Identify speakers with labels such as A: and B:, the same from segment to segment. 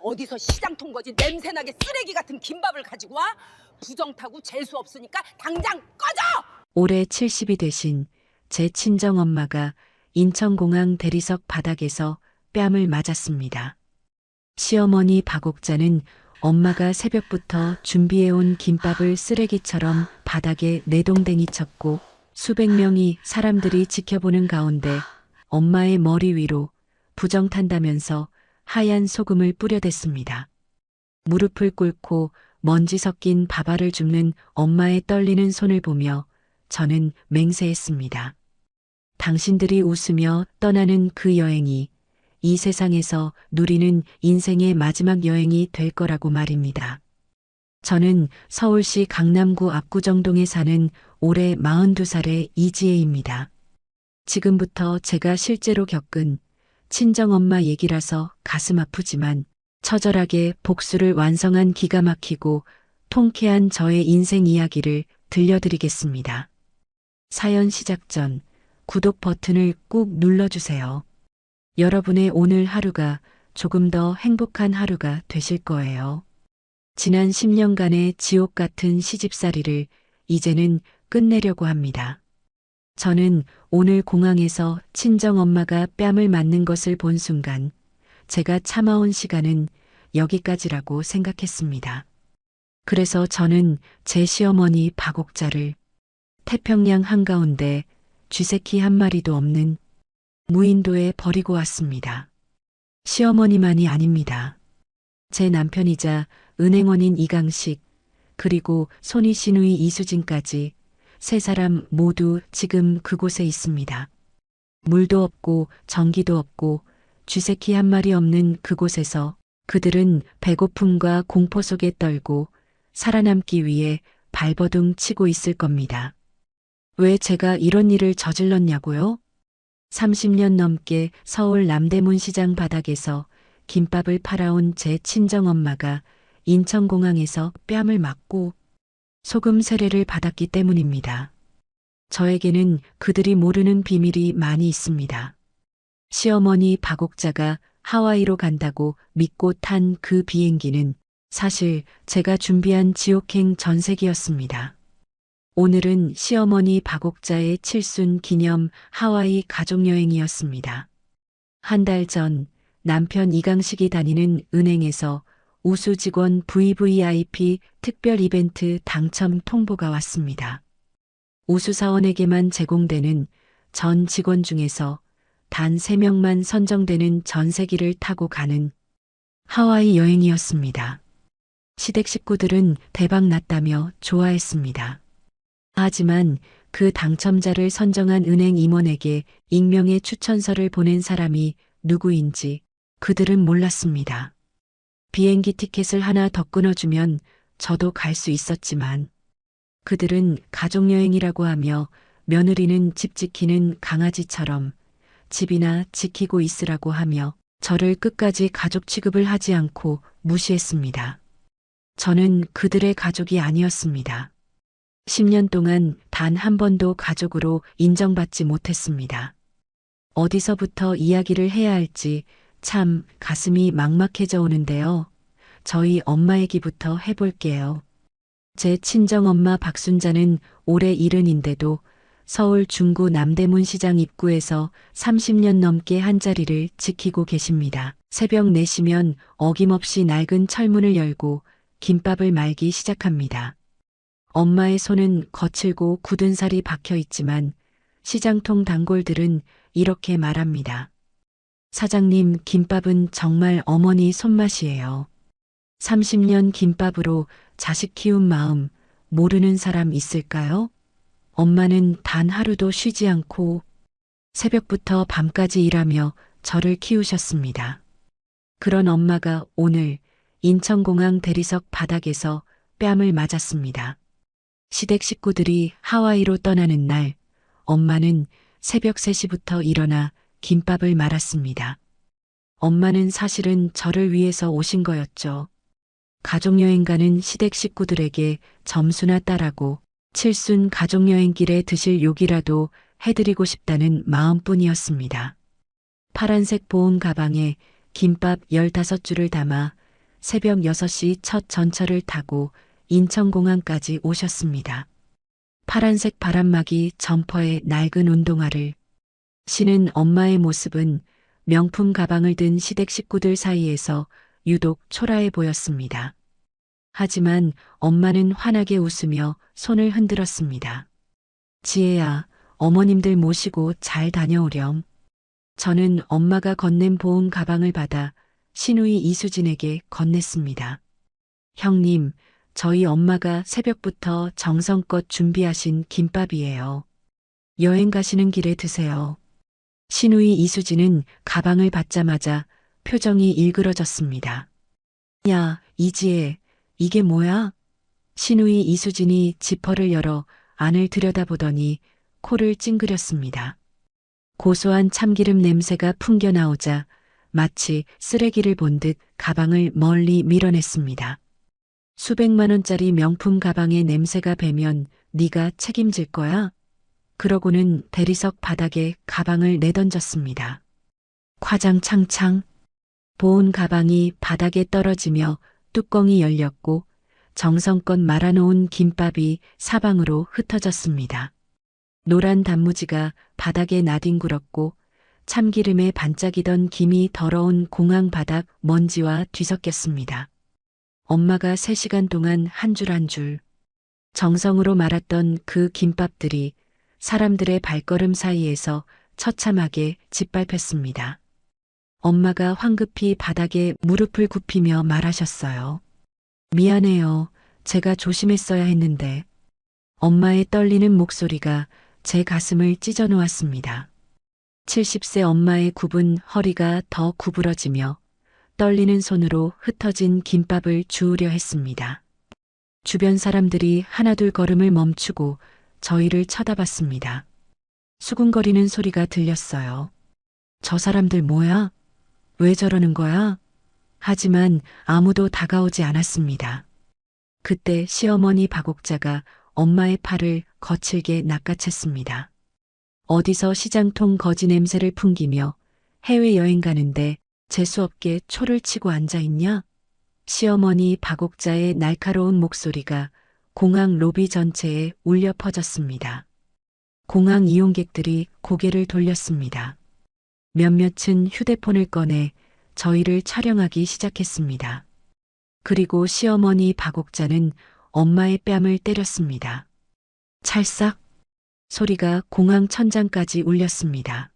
A: 어디서 시장통 거지 냄새나게 쓰레기 같은 김밥을 가지고 와? 부정 타고 재수 없으니까 당장 꺼져!
B: 올해 70이 되신 제 친정엄마가 인천공항 대리석 바닥에서 뺨을 맞았습니다. 시어머니 박옥자는 엄마가 새벽부터 준비해온 김밥을 쓰레기처럼 바닥에 내동댕이 쳤고 수백 명의 사람들이 지켜보는 가운데 엄마의 머리 위로 부정 탄다면서 하얀 소금을 뿌려댔습니다. 무릎을 꿇고 먼지 섞인 밥알을 줍는 엄마의 떨리는 손을 보며 저는 맹세했습니다. 당신들이 웃으며 떠나는 그 여행이 이 세상에서 누리는 인생의 마지막 여행이 될 거라고 말입니다. 저는 서울시 강남구 압구정동에 사는 올해 42살의 이지혜입니다. 지금부터 제가 실제로 겪은 친정엄마 얘기라서 가슴 아프지만 처절하게 복수를 완성한 기가 막히고 통쾌한 저의 인생 이야기를 들려드리겠습니다. 사연 시작 전 구독 버튼을 꾹 눌러주세요. 여러분의 오늘 하루가 조금 더 행복한 하루가 되실 거예요. 지난 10년간의 지옥 같은 시집살이를 이제는 끝내려고 합니다. 저는 오늘 공항에서 친정엄마가 뺨을 맞는 것을 본 순간 제가 참아온 시간은 여기까지라고 생각했습니다. 그래서 저는 제 시어머니 박옥자를 태평양 한가운데 쥐새끼 한 마리도 없는 무인도에 버리고 왔습니다. 시어머니만이 아닙니다. 제 남편이자 은행원인 이강식, 그리고 손이 시누이 이수진까지 세 사람 모두 지금 그곳에 있습니다. 물도 없고 전기도 없고 쥐새끼 한 마리 없는 그곳에서 그들은 배고픔과 공포 속에 떨고 살아남기 위해 발버둥 치고 있을 겁니다. 왜 제가 이런 일을 저질렀냐고요? 30년 넘게 서울 남대문 시장 바닥에서 김밥을 팔아온 제 친정엄마가 인천공항에서 뺨을 맞고 소금 세례를 받았기 때문입니다. 저에게는 그들이 모르는 비밀이 많이 있습니다. 시어머니 박옥자가 하와이로 간다고 믿고 탄 그 비행기는 사실 제가 준비한 지옥행 전세기였습니다. 오늘은 시어머니 박옥자의 칠순 기념 하와이 가족여행이었습니다. 한 달 전 남편 이강식이 다니는 은행에서 우수 직원 VVIP 특별 이벤트 당첨 통보가 왔습니다. 우수 사원에게만 제공되는 전 직원 중에서 단 3명만 선정되는 전세기를 타고 가는 하와이 여행이었습니다. 시댁 식구들은 대박 났다며 좋아했습니다. 하지만 그 당첨자를 선정한 은행 임원에게 익명의 추천서를 보낸 사람이 누구인지 그들은 몰랐습니다. 비행기 티켓을 하나 더 끊어주면 저도 갈 수 있었지만 그들은 가족여행이라고 하며 며느리는 집 지키는 강아지처럼 집이나 지키고 있으라고 하며 저를 끝까지 가족 취급을 하지 않고 무시했습니다. 저는 그들의 가족이 아니었습니다. 10년 동안 단 한 번도 가족으로 인정받지 못했습니다. 어디서부터 이야기를 해야 할지 참 가슴이 막막해져 오는데요. 저희 엄마 얘기부터 해볼게요. 제 친정엄마 박순자는 올해 70인데도 서울 중구 남대문 시장 입구에서 30년 넘게 한자리를 지키고 계십니다. 새벽 4시면 어김없이 낡은 철문을 열고 김밥을 말기 시작합니다. 엄마의 손은 거칠고 굳은 살이 박혀 있지만 시장통 단골들은 이렇게 말합니다. 사장님, 김밥은 정말 어머니 손맛이에요. 30년 김밥으로 자식 키운 마음 모르는 사람 있을까요? 엄마는 단 하루도 쉬지 않고 새벽부터 밤까지 일하며 저를 키우셨습니다. 그런 엄마가 오늘 인천공항 대리석 바닥에서 뺨을 맞았습니다. 시댁 식구들이 하와이로 떠나는 날, 엄마는 새벽 3시부터 일어나 김밥을 말았습니다. 엄마는 사실은 저를 위해서 오신 거였죠. 가족여행 가는 시댁 식구들에게 점수나 따라고 칠순 가족여행길에 드실 욕이라도 해드리고 싶다는 마음뿐이었습니다. 파란색 보온 가방에 김밥 15줄을 담아 새벽 6시 첫 전철을 타고 인천공항까지 오셨습니다. 파란색 바람막이 점퍼에 낡은 운동화를 신은 엄마의 모습은 명품 가방을 든 시댁 식구들 사이에서 유독 초라해 보였습니다. 하지만 엄마는 환하게 웃으며 손을 흔들었습니다. 지혜야, 어머님들 모시고 잘 다녀오렴. 저는 엄마가 건넨 보온 가방을 받아 시누이 이수진에게 건넸습니다. 형님, 저희 엄마가 새벽부터 정성껏 준비하신 김밥이에요. 여행 가시는 길에 드세요. 시누이 이수진은 가방을 받자마자 표정이 일그러졌습니다. 야, 이지혜, 이게 뭐야? 시누이 이수진이 지퍼를 열어 안을 들여다보더니 코를 찡그렸습니다. 고소한 참기름 냄새가 풍겨 나오자 마치 쓰레기를 본 듯 가방을 멀리 밀어냈습니다. 수백만 원짜리 명품 가방에 냄새가 배면 네가 책임질 거야? 그러고는 대리석 바닥에 가방을 내던졌습니다. 과장창창 보온 가방이 바닥에 떨어지며 뚜껑이 열렸고 정성껏 말아놓은 김밥이 사방으로 흩어졌습니다. 노란 단무지가 바닥에 나뒹굴었고 참기름에 반짝이던 김이 더러운 공항 바닥 먼지와 뒤섞였습니다. 엄마가 3시간 동안 한 줄 한 줄 정성으로 말았던 그 김밥들이 사람들의 발걸음 사이에서 처참하게 짓밟혔습니다. 엄마가 황급히 바닥에 무릎을 굽히며 말하셨어요. 미안해요. 제가 조심했어야 했는데. 엄마의 떨리는 목소리가 제 가슴을 찢어 놓았습니다. 70세 엄마의 굽은 허리가 더 구부러지며 떨리는 손으로 흩어진 김밥을 주우려 했습니다. 주변 사람들이 하나둘 걸음을 멈추고 저희를 쳐다봤습니다. 수군거리는 소리가 들렸어요. 저 사람들 뭐야? 왜 저러는 거야? 하지만 아무도 다가오지 않았습니다. 그때 시어머니 박옥자가 엄마의 팔을 거칠게 낚아챘습니다. 어디서 시장통 거지 냄새를 풍기며 해외여행 가는데 재수없게 초를 치고 앉아있냐? 시어머니 박옥자의 날카로운 목소리가 공항 로비 전체에 울려 퍼졌습니다. 공항 이용객들이 고개를 돌렸습니다. 몇몇은 휴대폰을 꺼내 저희를 촬영하기 시작했습니다. 그리고 시어머니 박옥자는 엄마의 뺨을 때렸습니다. 찰싹 소리가 공항 천장까지 울렸습니다.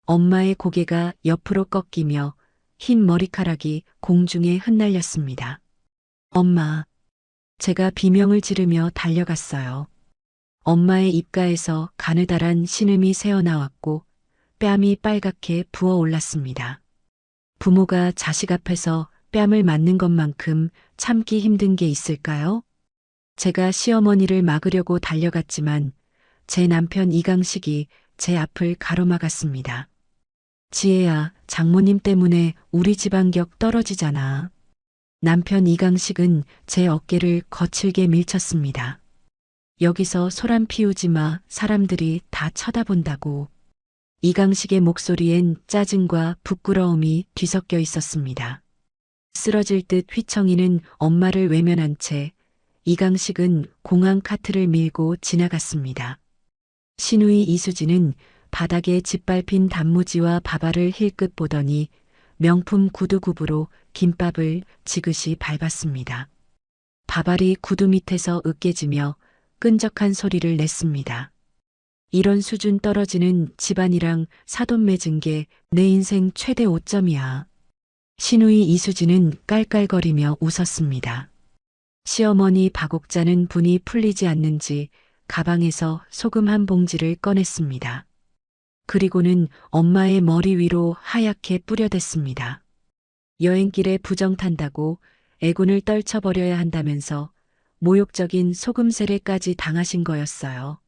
B: 엄마의 고개가 옆으로 꺾이며 흰 머리카락이 공중에 흩날렸습니다. 엄마, 제가 비명을 지르며 달려갔어요. 엄마의 입가에서 가느다란 신음이 새어나왔고 뺨이 빨갛게 부어올랐습니다. 부모가 자식 앞에서 뺨을 맞는 것만큼 참기 힘든 게 있을까요? 제가 시어머니를 막으려고 달려갔지만 제 남편 이강식이 제 앞을 가로막았습니다. 지혜야, 장모님 때문에 우리 집 안격 떨어지잖아. 남편 이강식은 제 어깨를 거칠게 밀쳤습니다. 여기서 소란 피우지 마. 사람들이 다 쳐다본다고. 이강식의 목소리엔 짜증과 부끄러움이 뒤섞여 있었습니다. 쓰러질 듯 휘청이는 엄마를 외면한 채 이강식은 공항 카트를 밀고 지나갔습니다. 시누이 이수진은 바닥에 짓밟힌 단무지와 밥알을 힐끗 보더니 명품 구두굽으로 김밥을 지그시 밟았습니다. 밥알이 구두 밑에서 으깨지며 끈적한 소리를 냈습니다. 이런 수준 떨어지는 집안이랑 사돈 맺은 게 내 인생 최대 오점이야. 시누이 이수진은 깔깔거리며 웃었습니다. 시어머니 박옥자는 분이 풀리지 않는지 가방에서 소금 한 봉지를 꺼냈습니다. 그리고는 엄마의 머리 위로 하얗게 뿌려댔습니다. 여행길에 부정 탄다고 애군을 떨쳐버려야 한다면서 모욕적인 소금 세례까지 당하신 거였어요.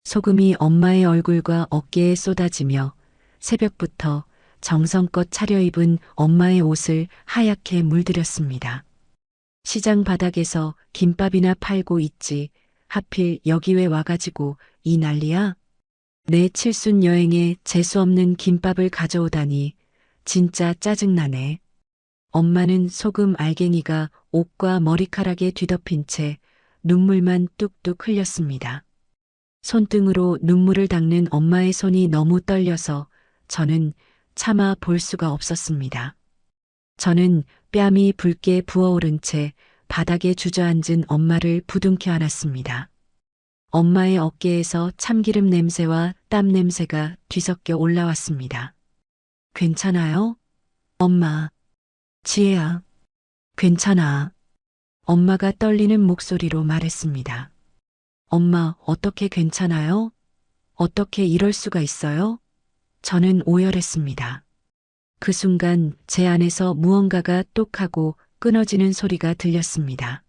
B: 소금이 엄마의 얼굴과 어깨에 쏟아지며 새벽부터 정성껏 차려입은 엄마의 옷을 하얗게 물들였습니다. 시장 바닥에서 김밥이나 팔고 있지. 하필 여기 왜 와가지고 이 난리야? 내 칠순 여행에 재수없는 김밥을 가져오다니 진짜 짜증나네. 엄마는 소금 알갱이가 옷과 머리카락에 뒤덮인 채 눈물만 뚝뚝 흘렸습니다. 손등으로 눈물을 닦는 엄마의 손이 너무 떨려서 저는 차마 볼 수가 없었습니다. 저는 뺨이 붉게 부어오른 채 바닥에 주저앉은 엄마를 부둥켜 안았습니다. 엄마의 어깨에서 참기름 냄새와 땀 냄새가 뒤섞여 올라왔습니다. 괜찮아요? 엄마. 지혜야. 괜찮아. 엄마가 떨리는 목소리로 말했습니다. 엄마, 어떻게 괜찮아요? 어떻게 이럴 수가 있어요? 저는 오열했습니다. 그 순간 제 안에서 무언가가 똑하고 끊어지는 소리가 들렸습니다.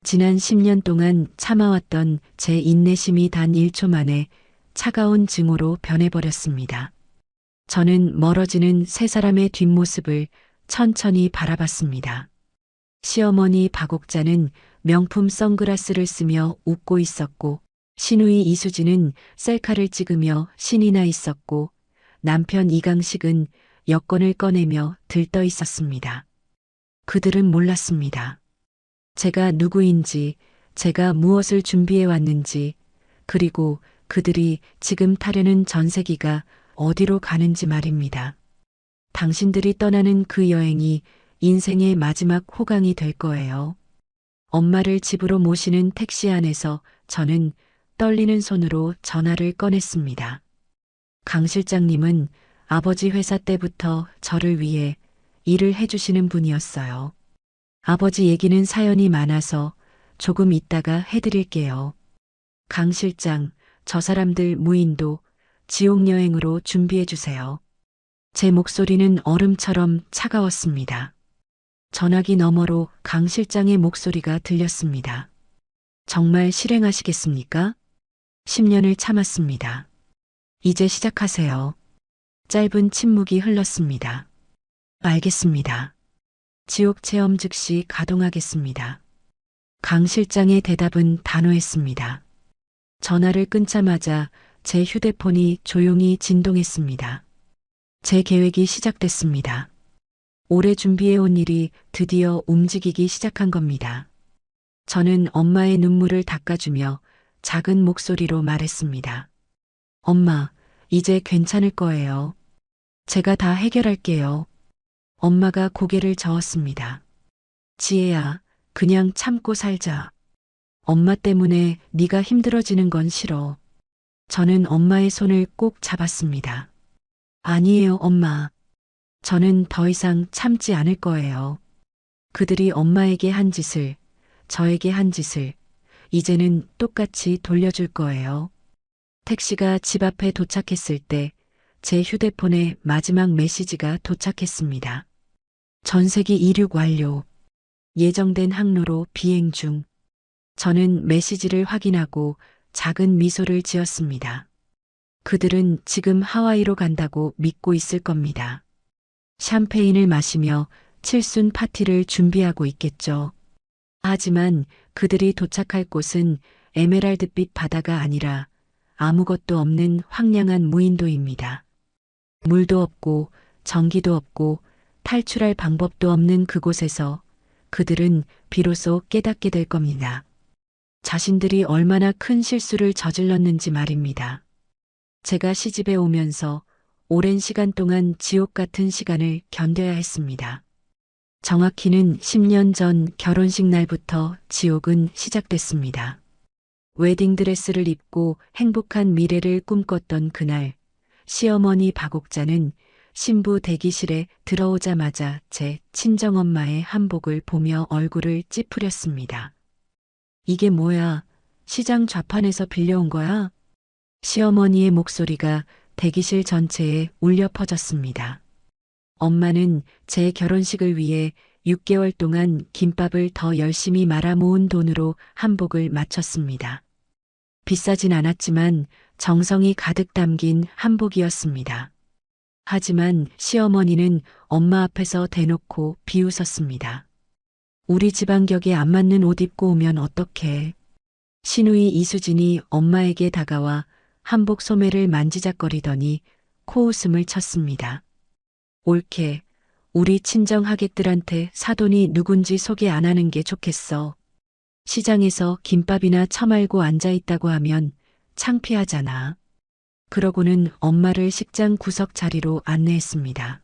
B: 지난 10년 동안 참아왔던 제 인내심이 단 1초 만에 차가운 증오로 변해버렸습니다. 저는 멀어지는 세 사람의 뒷모습을 천천히 바라봤습니다. 시어머니 박옥자는 명품 선글라스를 쓰며 웃고 있었고, 시누이 이수진은 셀카를 찍으며 신이 나 있었고, 남편 이강식은 여권을 꺼내며 들떠 있었습니다. 그들은 몰랐습니다. 제가 누구인지, 제가 무엇을 준비해 왔는지, 그리고 그들이 지금 타려는 전세기가 어디로 가는지 말입니다. 당신들이 떠나는 그 여행이 인생의 마지막 호강이 될 거예요. 엄마를 집으로 모시는 택시 안에서 저는 떨리는 손으로 전화를 꺼냈습니다. 강 실장님은 아버지 회사 때부터 저를 위해 일을 해주시는 분이었어요. 아버지 얘기는 사연이 많아서 조금 있다가 해드릴게요. 강 실장, 저 사람들 무인도 지옥 여행으로 준비해주세요. 제 목소리는 얼음처럼 차가웠습니다. 전화기 너머로 강 실장의 목소리가 들렸습니다. 정말 실행하시겠습니까? 10년을 참았습니다. 이제 시작하세요. 짧은 침묵이 흘렀습니다. 알겠습니다. 지옥 체험 즉시 가동하겠습니다. 강 실장의 대답은 단호했습니다. 전화를 끊자마자 제 휴대폰이 조용히 진동했습니다. 제 계획이 시작됐습니다. 오래 준비해온 일이 드디어 움직이기 시작한 겁니다. 저는 엄마의 눈물을 닦아주며 작은 목소리로 말했습니다. 엄마, 이제 괜찮을 거예요. 제가 다 해결할게요. 엄마가 고개를 저었습니다. 지혜야, 그냥 참고 살자. 엄마 때문에 네가 힘들어지는 건 싫어. 저는 엄마의 손을 꼭 잡았습니다. 아니에요, 엄마. 저는 더 이상 참지 않을 거예요. 그들이 엄마에게 한 짓을, 저에게 한 짓을 이제는 똑같이 돌려줄 거예요. 택시가 집 앞에 도착했을 때 제 휴대폰에 마지막 메시지가 도착했습니다. 전세기 이륙 완료. 예정된 항로로 비행 중. 저는 메시지를 확인하고 작은 미소를 지었습니다. 그들은 지금 하와이로 간다고 믿고 있을 겁니다. 샴페인을 마시며 칠순 파티를 준비하고 있겠죠. 하지만 그들이 도착할 곳은 에메랄드빛 바다가 아니라 아무것도 없는 황량한 무인도입니다. 물도 없고 전기도 없고 탈출할 방법도 없는 그곳에서 그들은 비로소 깨닫게 될 겁니다. 자신들이 얼마나 큰 실수를 저질렀는지 말입니다. 제가 시집에 오면서 오랜 시간 동안 지옥 같은 시간을 견뎌야 했습니다. 정확히는 10년 전 결혼식 날부터 지옥은 시작됐습니다. 웨딩드레스를 입고 행복한 미래를 꿈꿨던 그날, 시어머니 박옥자는 신부 대기실에 들어오자마자 제 친정엄마의 한복을 보며 얼굴을 찌푸렸습니다. 이게 뭐야? 시장 좌판에서 빌려온 거야? 시어머니의 목소리가 대기실 전체에 울려 퍼졌습니다. 엄마는 제 결혼식을 위해 6개월 동안 김밥을 더 열심히 말아 모은 돈으로 한복을 맞췄습니다. 비싸진 않았지만 정성이 가득 담긴 한복이었습니다. 하지만 시어머니는 엄마 앞에서 대놓고 비웃었습니다. 우리 집안 격에 안 맞는 옷 입고 오면 어떡해. 시누이 이수진이 엄마에게 다가와 한복 소매를 만지작거리더니 코웃음을 쳤습니다. 옳게, 우리 친정 하객들한테 사돈이 누군지 소개 안 하는 게 좋겠어. 시장에서 김밥이나 처말고 앉아있다고 하면 창피하잖아. 그러고는 엄마를 식장 구석 자리로 안내했습니다.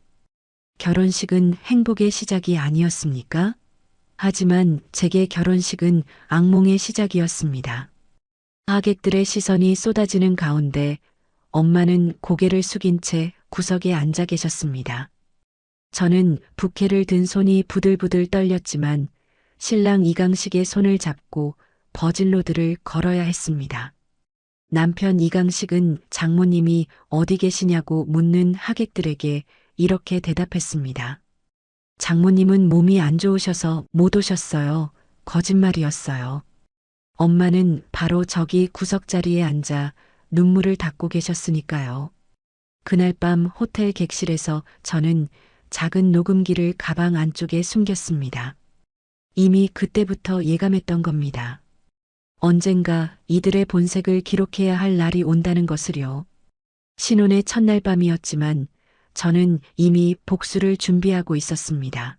B: 결혼식은 행복의 시작이 아니었습니까? 하지만 제게 결혼식은 악몽의 시작이었습니다. 하객들의 시선이 쏟아지는 가운데 엄마는 고개를 숙인 채 구석에 앉아 계셨습니다. 저는 부케를 든 손이 부들부들 떨렸지만 신랑 이강식의 손을 잡고 버질로드를 걸어야 했습니다. 남편 이강식은 장모님이 어디 계시냐고 묻는 하객들에게 이렇게 대답했습니다. 장모님은 몸이 안 좋으셔서 못 오셨어요. 거짓말이었어요. 엄마는 바로 저기 구석자리에 앉아 눈물을 닦고 계셨으니까요. 그날 밤 호텔 객실에서 저는 작은 녹음기를 가방 안쪽에 숨겼습니다. 이미 그때부터 예감했던 겁니다. 언젠가 이들의 본색을 기록해야 할 날이 온다는 것을요. 신혼의 첫날 밤이었지만 저는 이미 복수를 준비하고 있었습니다.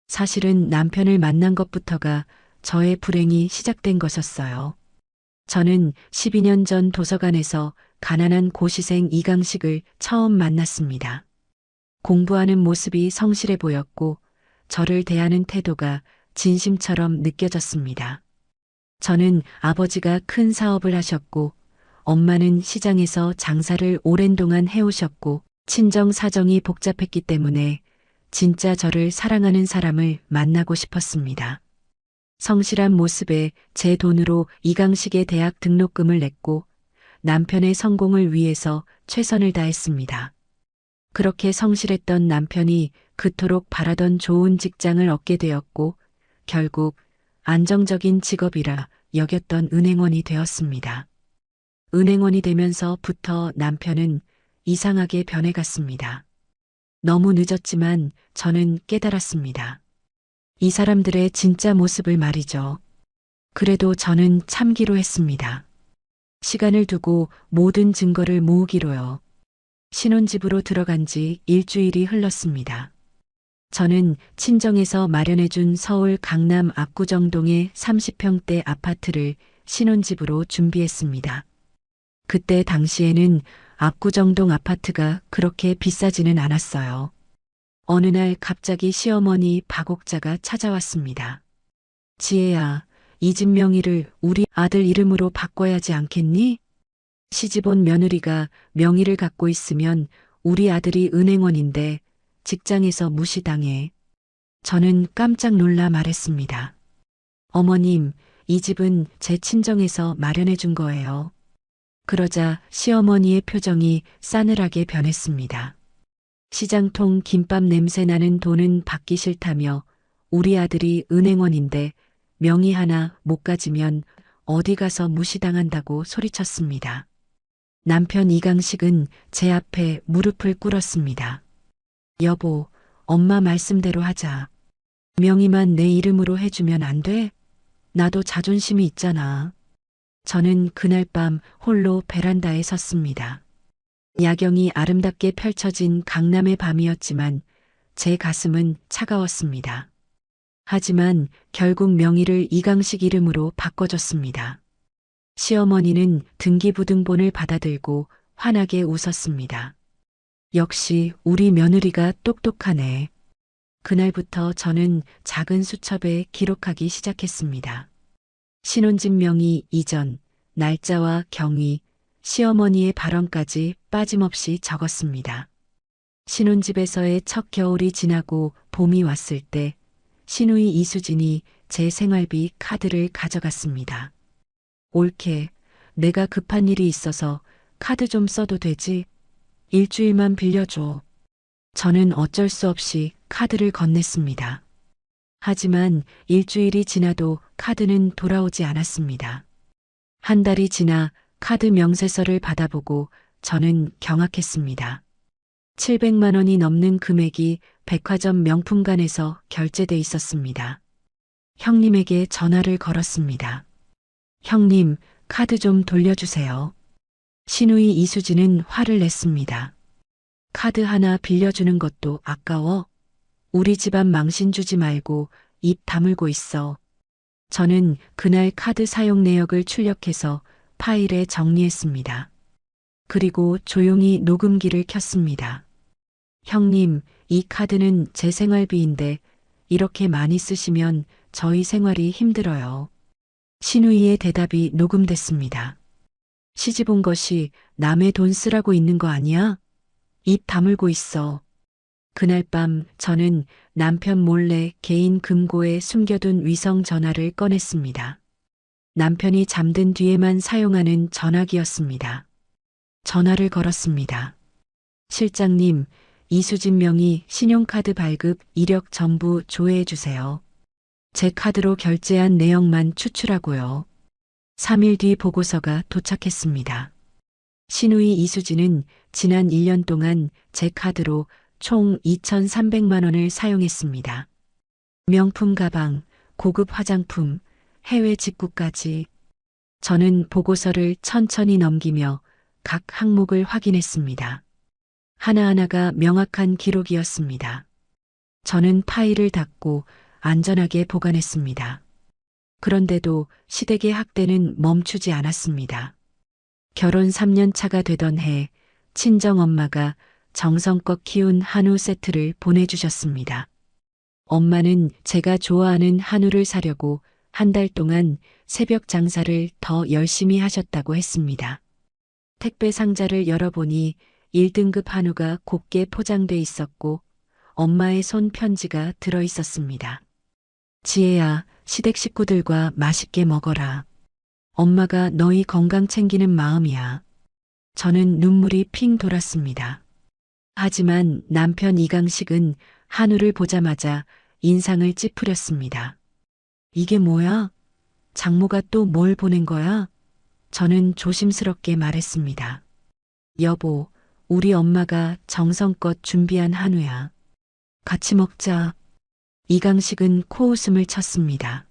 B: 사실은 남편을 만난 것부터가 저의 불행이 시작된 것이었어요. 저는 12년 전 도서관에서 가난한 고시생 이강식을 처음 만났습니다. 공부하는 모습이 성실해 보였고 저를 대하는 태도가 진심처럼 느껴졌습니다. 저는 아버지가 큰 사업을 하셨고 엄마는 시장에서 장사를 오랜 동안 해오셨고 친정 사정이 복잡했기 때문에 진짜 저를 사랑하는 사람을 만나고 싶었습니다. 성실한 모습에 제 돈으로 이강식의 대학 등록금을 냈고 남편의 성공을 위해서 최선을 다했습니다. 그렇게 성실했던 남편이 그토록 바라던 좋은 직장을 얻게 되었고 결국 안정적인 직업이라 여겼던 은행원이 되었습니다. 은행원이 되면서부터 남편은 이상하게 변해갔습니다. 너무 늦었지만 저는 깨달았습니다. 이 사람들의 진짜 모습을 말이죠. 그래도 저는 참기로 했습니다. 시간을 두고 모든 증거를 모으기로요. 신혼집으로 들어간 지 일주일이 흘렀습니다. 저는 친정에서 마련해준 서울 강남 압구정동의 30평대 아파트를 신혼집으로 준비했습니다. 그때 당시에는 압구정동 아파트가 그렇게 비싸지는 않았어요. 어느 날 갑자기 시어머니 박옥자가 찾아왔습니다. 지혜야, 이 집 명의를 우리 아들 이름으로 바꿔야지 않겠니? 시집온 며느리가 명의를 갖고 있으면 우리 아들이 은행원인데 직장에서 무시당해. 저는 깜짝 놀라 말했습니다. 어머님, 이 집은 제 친정에서 마련해 준 거예요. 그러자 시어머니의 표정이 싸늘하게 변했습니다. 시장통 김밥 냄새 나는 돈은 받기 싫다며 우리 아들이 은행원인데 명의 하나 못 가지면 어디 가서 무시당한다고 소리쳤습니다. 남편 이강식은 제 앞에 무릎을 꿇었습니다. 여보, 엄마 말씀대로 하자. 명의만 내 이름으로 해주면 안 돼? 나도 자존심이 있잖아. 저는 그날 밤 홀로 베란다에 섰습니다. 야경이 아름답게 펼쳐진 강남의 밤이었지만 제 가슴은 차가웠습니다. 하지만 결국 명의를 이강식 이름으로 바꿔줬습니다. 시어머니는 등기부등본을 받아들고 환하게 웃었습니다. 역시 우리 며느리가 똑똑하네. 그날부터 저는 작은 수첩에 기록하기 시작했습니다. 신혼집 명의 이전, 날짜와 경위, 시어머니의 발언까지 빠짐없이 적었습니다. 신혼집에서의 첫 겨울이 지나고 봄이 왔을 때 시누이 이수진이 제 생활비 카드를 가져갔습니다. 옳게, 내가 급한 일이 있어서 카드 좀 써도 되지? 일주일만 빌려줘. 저는 어쩔 수 없이 카드를 건넸습니다. 하지만 일주일이 지나도 카드는 돌아오지 않았습니다. 한 달이 지나 카드 명세서를 받아보고 저는 경악했습니다. 700만 원이 넘는 금액이 백화점 명품관에서 결제돼 있었습니다. 형님에게 전화를 걸었습니다. 형님, 카드 좀 돌려주세요. 시누이 이수진은 화를 냈습니다. 카드 하나 빌려주는 것도 아까워? 우리 집안 망신 주지 말고 입 다물고 있어. 저는 그날 카드 사용 내역을 출력해서 파일에 정리했습니다. 그리고 조용히 녹음기를 켰습니다. 형님, 이 카드는 제 생활비인데 이렇게 많이 쓰시면 저희 생활이 힘들어요. 신우이의 대답이 녹음됐습니다. 시집 온 것이 남의 돈 쓰라고 있는 거 아니야? 입 다물고 있어. 그날 밤 저는 남편 몰래 개인 금고에 숨겨둔 위성 전화를 꺼냈습니다. 남편이 잠든 뒤에만 사용하는 전화기였습니다. 전화를 걸었습니다. 실장님, 이수진 명의 신용카드 발급 이력 전부 조회해 주세요. 제 카드로 결제한 내역만 추출하고요. 3일 뒤 보고서가 도착했습니다. 신우이 이수진은 지난 1년 동안 제 카드로 총 2,300만 원을 사용했습니다. 명품 가방, 고급 화장품, 해외 직구까지. 저는 보고서를 천천히 넘기며 각 항목을 확인했습니다. 하나하나가 명확한 기록이었습니다. 저는 파일을 닫고 안전하게 보관했습니다. 그런데도 시댁의 학대는 멈추지 않았습니다. 결혼 3년 차가 되던 해 친정엄마가 정성껏 키운 한우 세트를 보내주셨습니다. 엄마는 제가 좋아하는 한우를 사려고 한 달 동안 새벽 장사를 더 열심히 하셨다고 했습니다. 택배 상자를 열어보니 1등급 한우가 곱게 포장돼 있었고 엄마의 손 편지가 들어 있었습니다. 지혜야, 시댁 식구들과 맛있게 먹어라. 엄마가 너희 건강 챙기는 마음이야. 저는 눈물이 핑 돌았습니다. 하지만 남편 이강식은 한우를 보자마자 인상을 찌푸렸습니다. 이게 뭐야? 장모가 또 뭘 보낸 거야? 저는 조심스럽게 말했습니다. 여보, 우리 엄마가 정성껏 준비한 한우야. 같이 먹자. 이강식은 코웃음을 쳤습니다.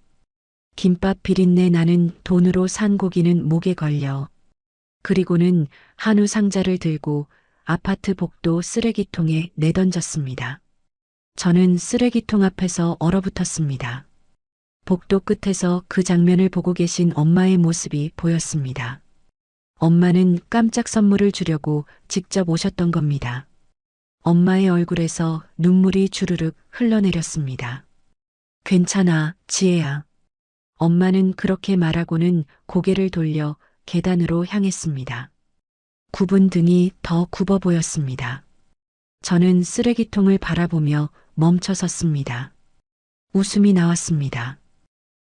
B: 김밥 비린내 나는 돈으로 산 고기는 목에 걸려. 그리고는 한우 상자를 들고 아파트 복도 쓰레기통에 내던졌습니다. 저는 쓰레기통 앞에서 얼어붙었습니다. 복도 끝에서 그 장면을 보고 계신 엄마의 모습이 보였습니다. 엄마는 깜짝 선물을 주려고 직접 오셨던 겁니다. 엄마의 얼굴에서 눈물이 주르륵 흘러내렸습니다. 괜찮아, 지혜야. 엄마는 그렇게 말하고는 고개를 돌려 계단으로 향했습니다. 굽은 등이 더 굽어 보였습니다. 저는 쓰레기통을 바라보며 멈춰 섰습니다. 웃음이 나왔습니다.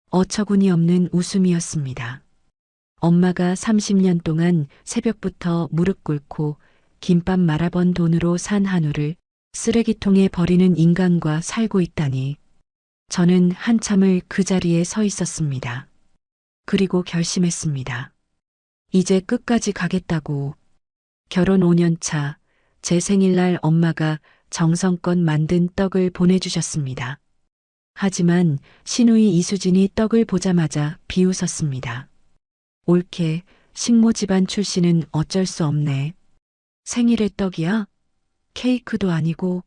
B: 어처구니 없는 웃음이었습니다. 엄마가 30년 동안 새벽부터 무릎 꿇고 김밥 말아번 돈으로 산 한우를 쓰레기통에 버리는 인간과 살고 있다니. 저는 한참을 그 자리에 서 있었습니다. 그리고 결심했습니다. 이제 끝까지 가겠다고. 결혼 5년 차, 제 생일날 엄마가 정성껏 만든 떡을 보내주셨습니다. 하지만 시누이 이수진이 떡을 보자마자 비웃었습니다. 옳게 식모 집안 출신은 어쩔 수 없네. 생일의 떡이야? 케이크도 아니고.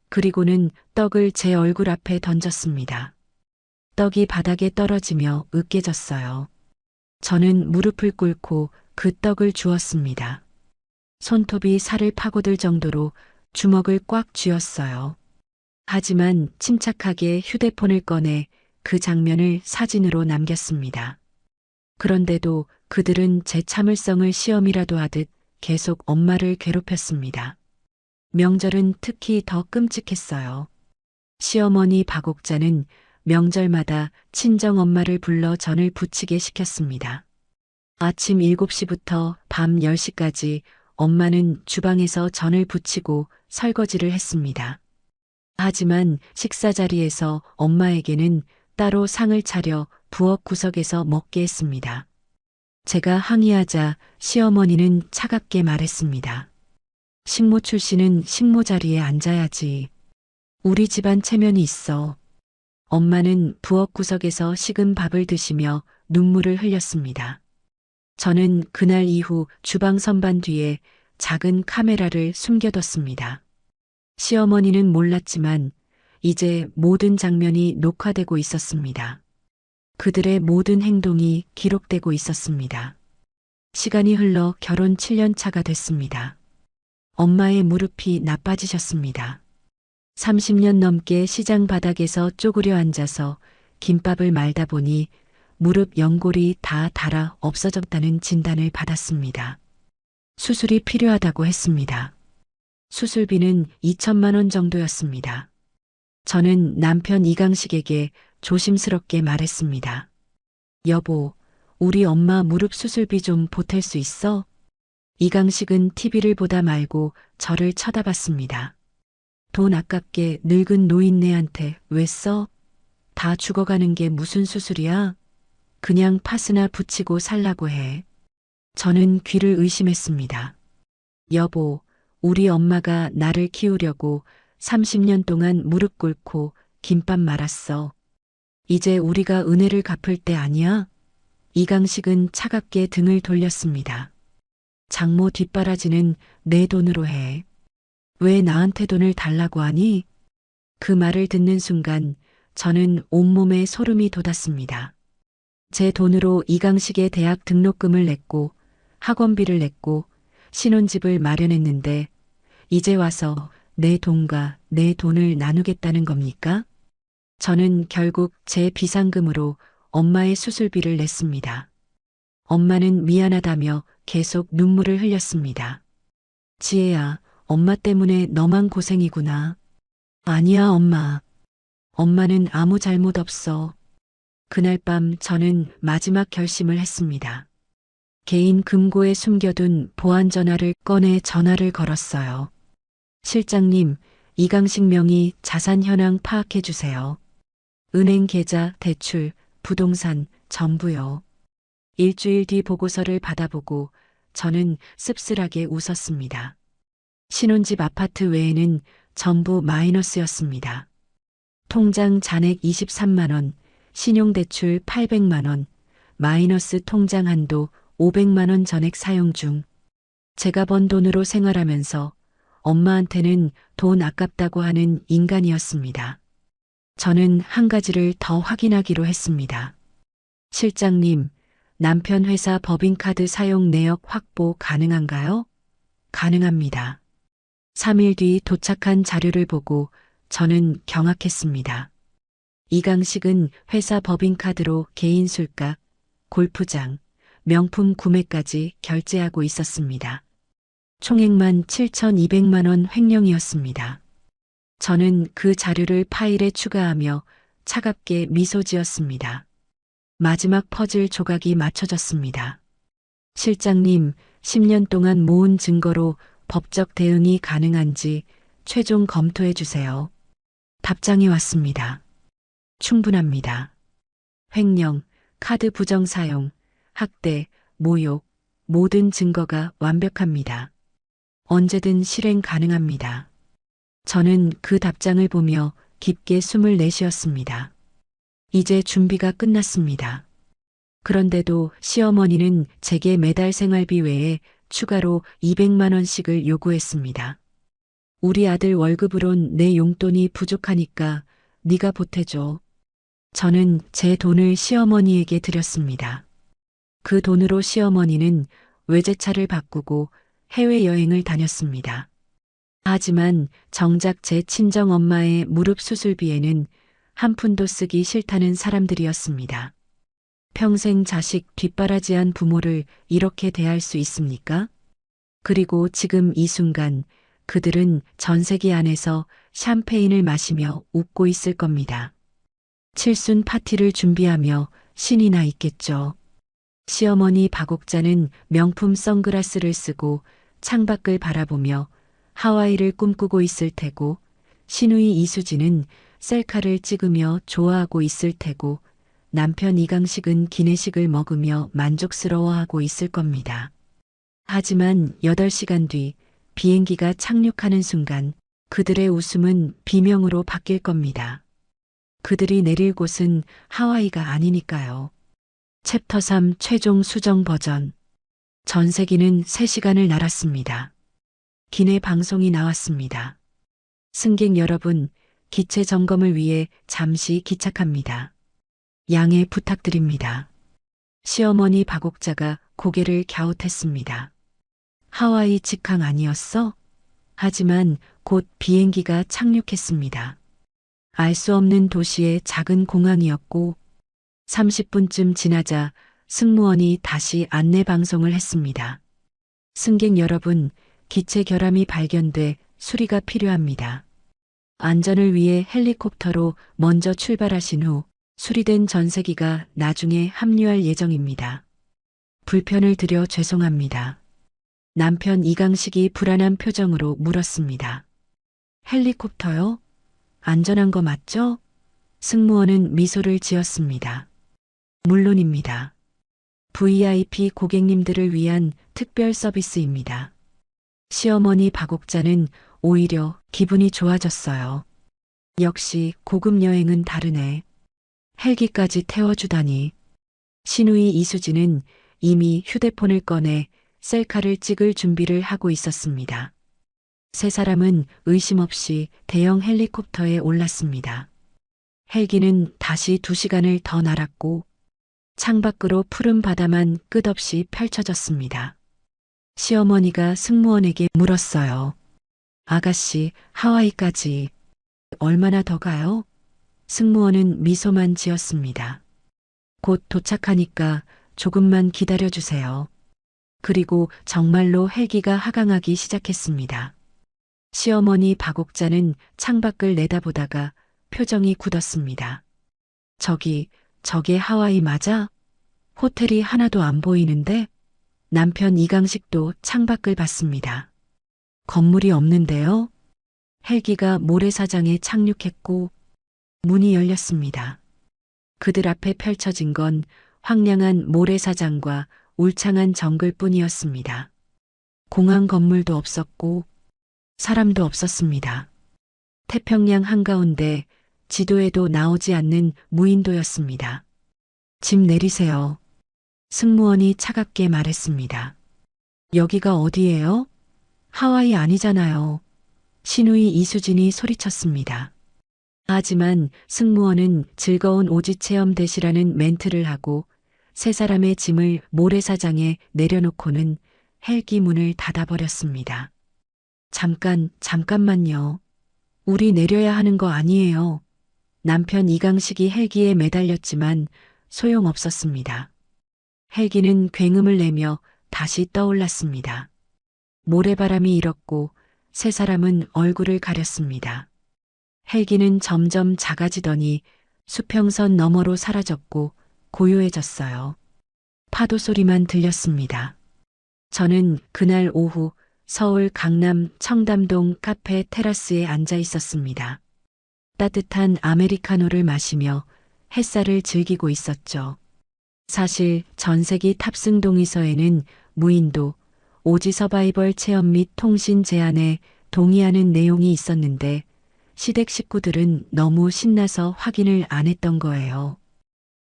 B: 그리고는 떡을 제 얼굴 앞에 던졌습니다. 떡이 바닥에 떨어지며 으깨졌어요. 저는 무릎을 꿇고 그 떡을 주었습니다. 손톱이 살을 파고들 정도로 주먹을 꽉 쥐었어요. 하지만 침착하게 휴대폰을 꺼내 그 장면을 사진으로 남겼습니다. 그런데도 그들은 제 참을성을 시험이라도 하듯 계속 엄마를 괴롭혔습니다. 명절은 특히 더 끔찍했어요. 시어머니 박옥자는 명절마다 친정엄마를 불러 전을 부치게 시켰습니다. 아침 7시부터 밤 10시까지 엄마는 주방에서 전을 부치고 설거지를 했습니다. 하지만 식사 자리에서 엄마에게는 따로 상을 차려 부엌 구석에서 먹게 했습니다. 제가 항의하자 시어머니는 차갑게 말했습니다. 식모 출신은 식모 자리에 앉아야지. 우리 집안 체면이 있어. 엄마는 부엌 구석에서 식은 밥을 드시며 눈물을 흘렸습니다. 저는 그날 이후 주방 선반 뒤에 작은 카메라를 숨겨뒀습니다. 시어머니는 몰랐지만 이제 모든 장면이 녹화되고 있었습니다. 그들의 모든 행동이 기록되고 있었습니다. 시간이 흘러 결혼 7년 차가 됐습니다. 엄마의 무릎이 나빠지셨습니다. 30년 넘게 시장 바닥에서 쪼그려 앉아서 김밥을 말다 보니 무릎 연골이 다 닳아 없어졌다는 진단을 받았습니다. 수술이 필요하다고 했습니다. 수술비는 2천만 원 정도였습니다. 저는 남편 이강식에게 조심스럽게 말했습니다. 여보, 우리 엄마 무릎 수술비 좀 보탤 수 있어? 이강식은 TV를 보다 말고 저를 쳐다봤습니다. 돈 아깝게 늙은 노인네한테 왜 써? 다 죽어가는 게 무슨 수술이야? 그냥 파스나 붙이고 살라고 해. 저는 귀를 의심했습니다. 여보, 우리 엄마가 나를 키우려고 30년 동안 무릎 꿇고 김밥 말았어. 이제 우리가 은혜를 갚을 때 아니야? 이강식은 차갑게 등을 돌렸습니다. 장모 뒷바라지는 내 돈으로 해. 왜 나한테 돈을 달라고 하니? 그 말을 듣는 순간 저는 온몸에 소름이 돋았습니다. 제 돈으로 이강식의 대학 등록금을 냈고 학원비를 냈고 신혼집을 마련했는데 이제 와서 내 돈과 내 돈을 나누겠다는 겁니까? 저는 결국 제 비상금으로 엄마의 수술비를 냈습니다. 엄마는 미안하다며 계속 눈물을 흘렸습니다. 지혜야, 엄마 때문에 너만 고생이구나. 아니야, 엄마. 엄마는 아무 잘못 없어. 그날 밤 저는 마지막 결심을 했습니다. 개인 금고에 숨겨둔 보안 전화를 꺼내 전화를 걸었어요. 실장님, 이강식 명의 자산 현황 파악해 주세요. 은행 계좌, 대출, 부동산, 전부요. 일주일 뒤 보고서를 받아보고 저는 씁쓸하게 웃었습니다. 신혼집 아파트 외에는 전부 마이너스였습니다. 통장 잔액 23만 원, 신용대출 800만 원, 마이너스 통장 한도 500만 원 전액 사용 중. 제가 번 돈으로 생활하면서 엄마한테는 돈 아깝다고 하는 인간이었습니다. 저는 한 가지를 더 확인하기로 했습니다. 실장님, 남편 회사 법인카드 사용 내역 확보 가능한가요? 가능합니다. 3일 뒤 도착한 자료를 보고 저는 경악했습니다. 이강식은 회사 법인카드로 개인 술값, 골프장, 명품 구매까지 결제하고 있었습니다. 총액만 7,200만 원 횡령이었습니다. 저는 그 자료를 파일에 추가하며 차갑게 미소 지었습니다. 마지막 퍼즐 조각이 맞춰졌습니다. 실장님, 10년 동안 모은 증거로 법적 대응이 가능한지 최종 검토해 주세요. 답장이 왔습니다. 충분합니다. 횡령, 카드 부정 사용, 학대, 모욕, 모든 증거가 완벽합니다. 언제든 실행 가능합니다. 저는 그 답장을 보며 깊게 숨을 내쉬었습니다. 이제 준비가 끝났습니다. 그런데도 시어머니는 제게 매달 생활비 외에 추가로 200만 원씩을 요구했습니다. 우리 아들 월급으론 내 용돈이 부족하니까 네가 보태줘. 저는 제 돈을 시어머니에게 드렸습니다. 그 돈으로 시어머니는 외제차를 바꾸고 해외여행을 다녔습니다. 하지만 정작 제 친정엄마의 무릎 수술비에는 한 푼도 쓰기 싫다는 사람들이었습니다. 평생 자식 뒷바라지한 부모를 이렇게 대할 수 있습니까? 그리고 지금 이 순간 그들은 전세기 안에서 샴페인을 마시며 웃고 있을 겁니다. 칠순 파티를 준비하며 신이 나 있겠죠. 시어머니 박옥자는 명품 선글라스를 쓰고 창밖을 바라보며 하와이를 꿈꾸고 있을 테고 시누이 이수지는 셀카를 찍으며 좋아하고 있을 테고 남편 이강식은 기내식을 먹으며 만족스러워하고 있을 겁니다. 하지만 8시간 뒤 비행기가 착륙하는 순간 그들의 웃음은 비명으로 바뀔 겁니다. 그들이 내릴 곳은 하와이가 아니니까요. 챕터 3 최종 수정 버전. 전세기는 3시간을 날았습니다. 기내 방송이 나왔습니다. 승객 여러분, 기체 점검을 위해 잠시 기착합니다. 양해 부탁드립니다. 시어머니 박옥자가 고개를 갸웃했습니다. 하와이 직항 아니었어? 하지만 곧 비행기가 착륙했습니다. 알 수 없는 도시의 작은 공항이었고 30분쯤 지나자 승무원이 다시 안내 방송을 했습니다. 승객 여러분, 기체 결함이 발견돼 수리가 필요합니다. 안전을 위해 헬리콥터로 먼저 출발하신 후 수리된 전세기가 나중에 합류할 예정입니다. 불편을 드려 죄송합니다. 남편 이강식이 불안한 표정으로 물었습니다. 헬리콥터요? 안전한 거 맞죠? 승무원은 미소를 지었습니다. 물론입니다. VIP 고객님들을 위한 특별 서비스입니다. 시어머니 박옥자는 오히려 기분이 좋아졌어요. 역시 고급 여행은 다르네. 헬기까지 태워주다니. 시누이 이수진은 이미 휴대폰을 꺼내 셀카를 찍을 준비를 하고 있었습니다. 세 사람은 의심 없이 대형 헬리콥터에 올랐습니다. 헬기는 다시 2시간을 더 날았고 창밖으로 푸른 바다만 끝없이 펼쳐졌습니다. 시어머니가 승무원에게 물었어요. 아가씨, 하와이까지 얼마나 더 가요? 승무원은 미소만 지었습니다. 곧 도착하니까 조금만 기다려주세요. 그리고 정말로 헬기가 하강하기 시작했습니다. 시어머니 박옥자는 창밖을 내다보다가 표정이 굳었습니다. 저게 하와이 맞아? 호텔이 하나도 안 보이는데? 남편 이강식도 창밖을 봤습니다. 건물이 없는데요? 헬기가 모래사장에 착륙했고 문이 열렸습니다. 그들 앞에 펼쳐진 건 황량한 모래사장과 울창한 정글뿐이었습니다. 공항 건물도 없었고 사람도 없었습니다. 태평양 한가운데 지도에도 나오지 않는 무인도였습니다. 짐 내리세요. 승무원이 차갑게 말했습니다. 여기가 어디예요? 하와이 아니잖아요. 시누이 이수진이 소리쳤습니다. 하지만 승무원은 즐거운 오지 체험 대시라는 멘트를 하고 세 사람의 짐을 모래사장에 내려놓고는 헬기 문을 닫아버렸습니다. 잠깐만요. 우리 내려야 하는 거 아니에요. 남편 이강식이 헬기에 매달렸지만 소용없었습니다. 헬기는 굉음을 내며 다시 떠올랐습니다. 모래바람이 일었고 세 사람은 얼굴을 가렸습니다. 헬기는 점점 작아지더니 수평선 너머로 사라졌고 고요해졌어요. 파도 소리만 들렸습니다. 저는 그날 오후 서울 강남 청담동 카페 테라스에 앉아 있었습니다. 따뜻한 아메리카노를 마시며 햇살을 즐기고 있었죠. 사실 전세기 탑승 동의서에는 무인도, 오지 서바이벌 체험 및 통신 제한에 동의하는 내용이 있었는데 시댁 식구들은 너무 신나서 확인을 안 했던 거예요.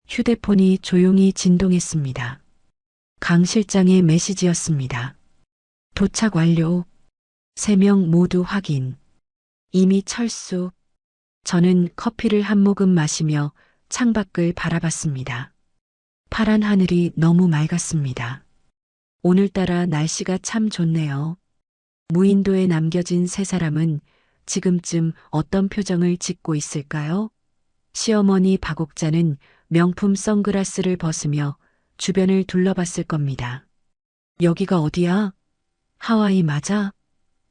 B: 휴대폰이 조용히 진동했습니다. 강 실장의 메시지였습니다. 도착 완료. 3명 모두 확인. 이미 철수. 저는 커피를 한 모금 마시며 창밖을 바라봤습니다. 파란 하늘이 너무 맑았습니다. 오늘따라 날씨가 참 좋네요. 무인도에 남겨진 세 사람은 지금쯤 어떤 표정을 짓고 있을까요? 시어머니 박옥자는 명품 선글라스를 벗으며 주변을 둘러봤을 겁니다. 여기가 어디야? 하와이 맞아?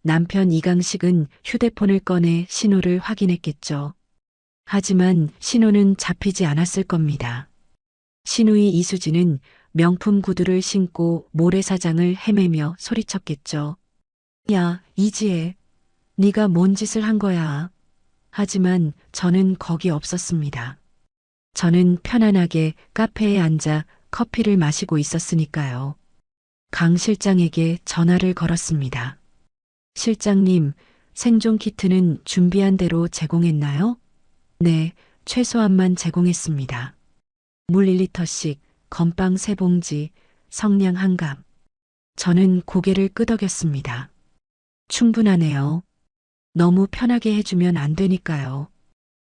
B: 남편 이강식은 휴대폰을 꺼내 신호를 확인했겠죠. 하지만 신호는 잡히지 않았을 겁니다. 시누이 이수진은 명품 구두를 신고 모래사장을 헤매며 소리쳤겠죠. 야, 이지혜, 네가 뭔 짓을 한 거야? 하지만 저는 거기 없었습니다. 저는 편안하게 카페에 앉아 커피를 마시고 있었으니까요. 강 실장에게 전화를 걸었습니다. 실장님, 생존 키트는 준비한 대로 제공했나요? 네, 최소한만 제공했습니다. 물 1리터씩, 건빵 3봉지, 성냥 1갑. 저는 고개를 끄덕였습니다. 충분하네요. 너무 편하게 해주면 안 되니까요.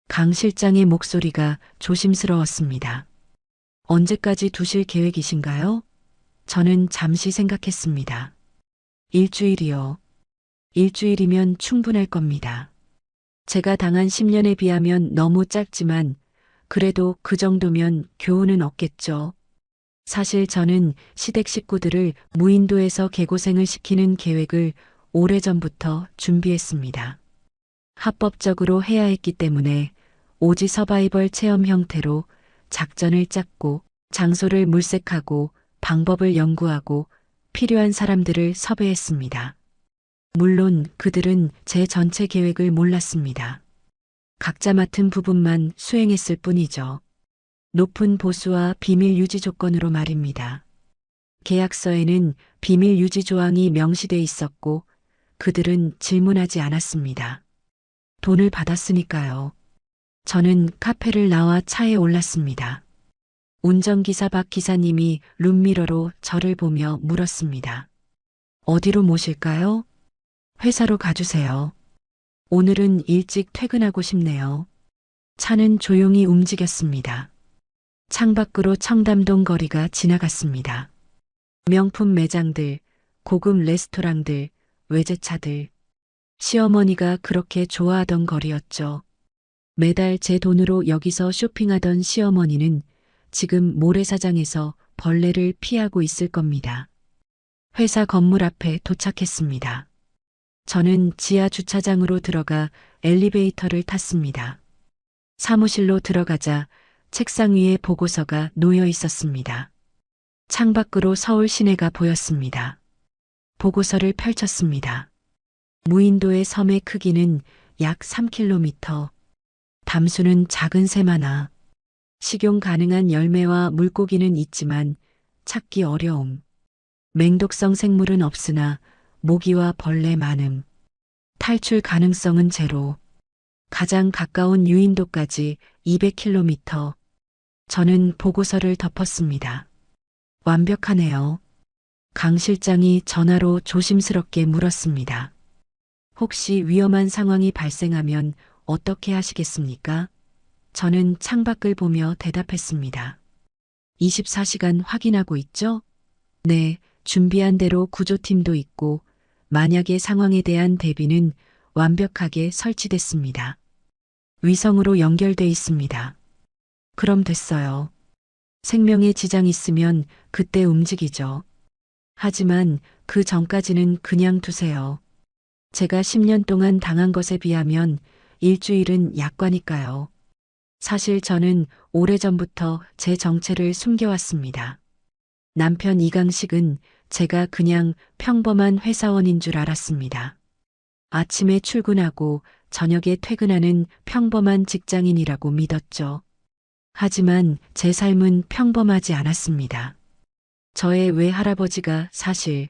B: 강 실장의 목소리가 조심스러웠습니다. 언제까지 두실 계획이신가요? 저는 잠시 생각했습니다. 일주일이요. 일주일이면 충분할 겁니다. 제가 당한 10년에 비하면 너무 짧지만 그래도 그 정도면 교훈은 없겠죠. 사실 저는 시댁 식구들을 무인도에서 개고생을 시키는 계획을 오래전부터 준비했습니다. 합법적으로 해야 했기 때문에 오지 서바이벌 체험 형태로 작전을 짰고 장소를 물색하고 방법을 연구하고 필요한 사람들을 섭외했습니다. 물론 그들은 제 전체 계획을 몰랐습니다. 각자 맡은 부분만 수행했을 뿐이죠. 높은 보수와 비밀 유지 조건으로 말입니다. 계약서에는 비밀 유지 조항이 명시돼 있었고 그들은 질문하지 않았습니다. 돈을 받았으니까요. 저는 카페를 나와 차에 올랐습니다. 운전기사 박 기사님이 룸미러로 저를 보며 물었습니다. 어디로 모실까요? 회사로 가주세요. 오늘은 일찍 퇴근하고 싶네요. 차는 조용히 움직였습니다. 창밖으로 청담동 거리가 지나갔습니다. 명품 매장들, 고급 레스토랑들, 외제차들. 시어머니가 그렇게 좋아하던 거리였죠. 매달 제 돈으로 여기서 쇼핑하던 시어머니는 지금 모래사장에서 벌레를 피하고 있을 겁니다. 회사 건물 앞에 도착했습니다. 저는 지하 주차장으로 들어가 엘리베이터를 탔습니다. 사무실로 들어가자 책상 위에 보고서가 놓여 있었습니다. 창밖으로 서울 시내가 보였습니다. 보고서를 펼쳤습니다. 무인도의 섬의 크기는 약 3km. 담수는 작은 샘 하나. 식용 가능한 열매와 물고기는 있지만 찾기 어려움. 맹독성 생물은 없으나 모기와 벌레 많음. 탈출 가능성은 제로. 가장 가까운 유인도까지 200km. 저는 보고서를 덮었습니다. 완벽하네요. 강 실장이 전화로 조심스럽게 물었습니다. 혹시 위험한 상황이 발생하면 어떻게 하시겠습니까? 저는 창밖을 보며 대답했습니다. 24시간 확인하고 있죠? 네, 준비한 대로 구조팀도 있고 만약의 상황에 대한 대비는 완벽하게 설치됐습니다. 위성으로 연결돼 있습니다. 그럼 됐어요. 생명에 지장 있으면 그때 움직이죠. 하지만 그 전까지는 그냥 두세요. 제가 10년 동안 당한 것에 비하면 일주일은 약과니까요. 사실 저는 오래전부터 제 정체를 숨겨왔습니다. 남편 이강식은 제가 그냥 평범한 회사원인 줄 알았습니다. 아침에 출근하고 저녁에 퇴근하는 평범한 직장인이라고 믿었죠. 하지만 제 삶은 평범하지 않았습니다. 저의 외할아버지가 사실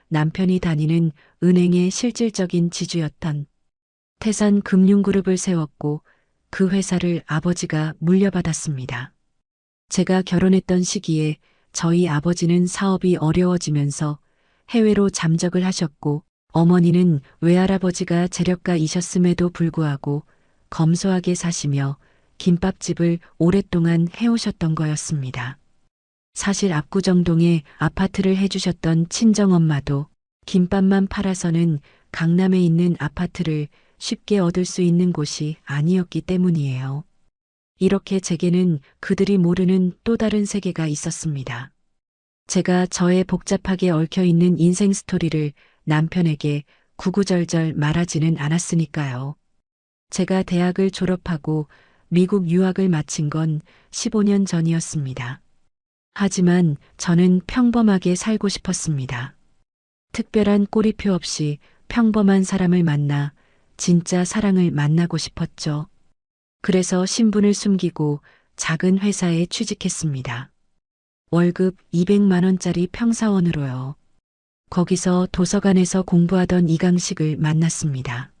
B: 남편이 다니는 은행의 실질적인 지주였던 태산 금융그룹을 세웠고 그 회사를 아버지가 물려받았습니다. 제가 결혼했던 시기에 저희 아버지는 사업이 어려워지면서 해외로 잠적을 하셨고 어머니는 외할아버지가 재력가이셨음에도 불구하고 검소하게 사시며 김밥집을 오랫동안 해오셨던 거였습니다. 사실 압구정동에 아파트를 해주셨던 친정엄마도 김밥만 팔아서는 강남에 있는 아파트를 쉽게 얻을 수 있는 곳이 아니었기 때문이에요. 이렇게 제게는 그들이 모르는 또 다른 세계가 있었습니다. 제가 저의 복잡하게 얽혀있는 인생 스토리를 남편에게 구구절절 말하지는 않았으니까요. 제가 대학을 졸업하고 미국 유학을 마친 건 15년 전이었습니다. 하지만 저는 평범하게 살고 싶었습니다. 특별한 꼬리표 없이 평범한 사람을 만나 진짜 사랑을 만나고 싶었죠. 그래서 신분을 숨기고 작은 회사에 취직했습니다. 월급 200만 원짜리 평사원으로요. 거기서 도서관에서 공부하던 이강식을 만났습니다.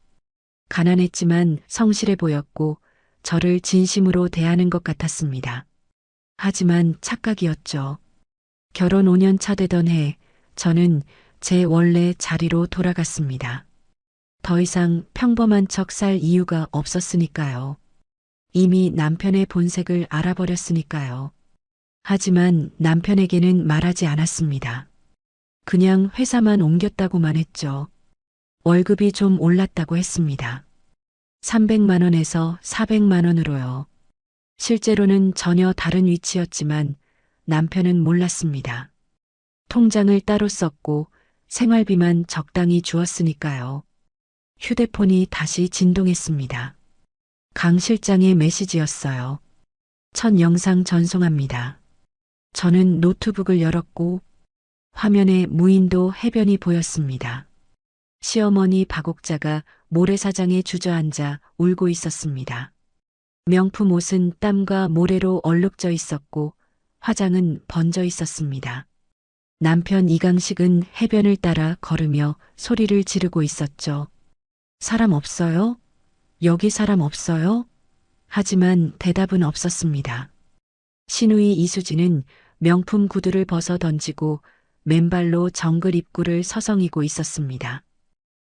B: 가난했지만 성실해 보였고 저를 진심으로 대하는 것 같았습니다. 하지만 착각이었죠. 결혼 5년 차 되던 해 저는 제 원래 자리로 돌아갔습니다. 더 이상 평범한 척 살 이유가 없었으니까요. 이미 남편의 본색을 알아버렸으니까요. 하지만 남편에게는 말하지 않았습니다. 그냥 회사만 옮겼다고만 했죠. 월급이 좀 올랐다고 했습니다. 300만 원에서 400만 원으로요. 실제로는 전혀 다른 위치였지만 남편은 몰랐습니다. 통장을 따로 썼고 생활비만 적당히 주었으니까요. 휴대폰이 다시 진동했습니다. 강 실장의 메시지였어요. 첫 영상 전송합니다. 저는 노트북을 열었고 화면에 무인도 해변이 보였습니다. 시어머니 박옥자가 모래사장에 주저앉아 울고 있었습니다. 명품 옷은 땀과 모래로 얼룩져 있었고 화장은 번져 있었습니다. 남편 이강식은 해변을 따라 걸으며 소리를 지르고 있었죠. 사람 없어요? 여기 사람 없어요? 하지만 대답은 없었습니다. 시누이 이수진은 명품 구두를 벗어 던지고 맨발로 정글 입구를 서성이고 있었습니다.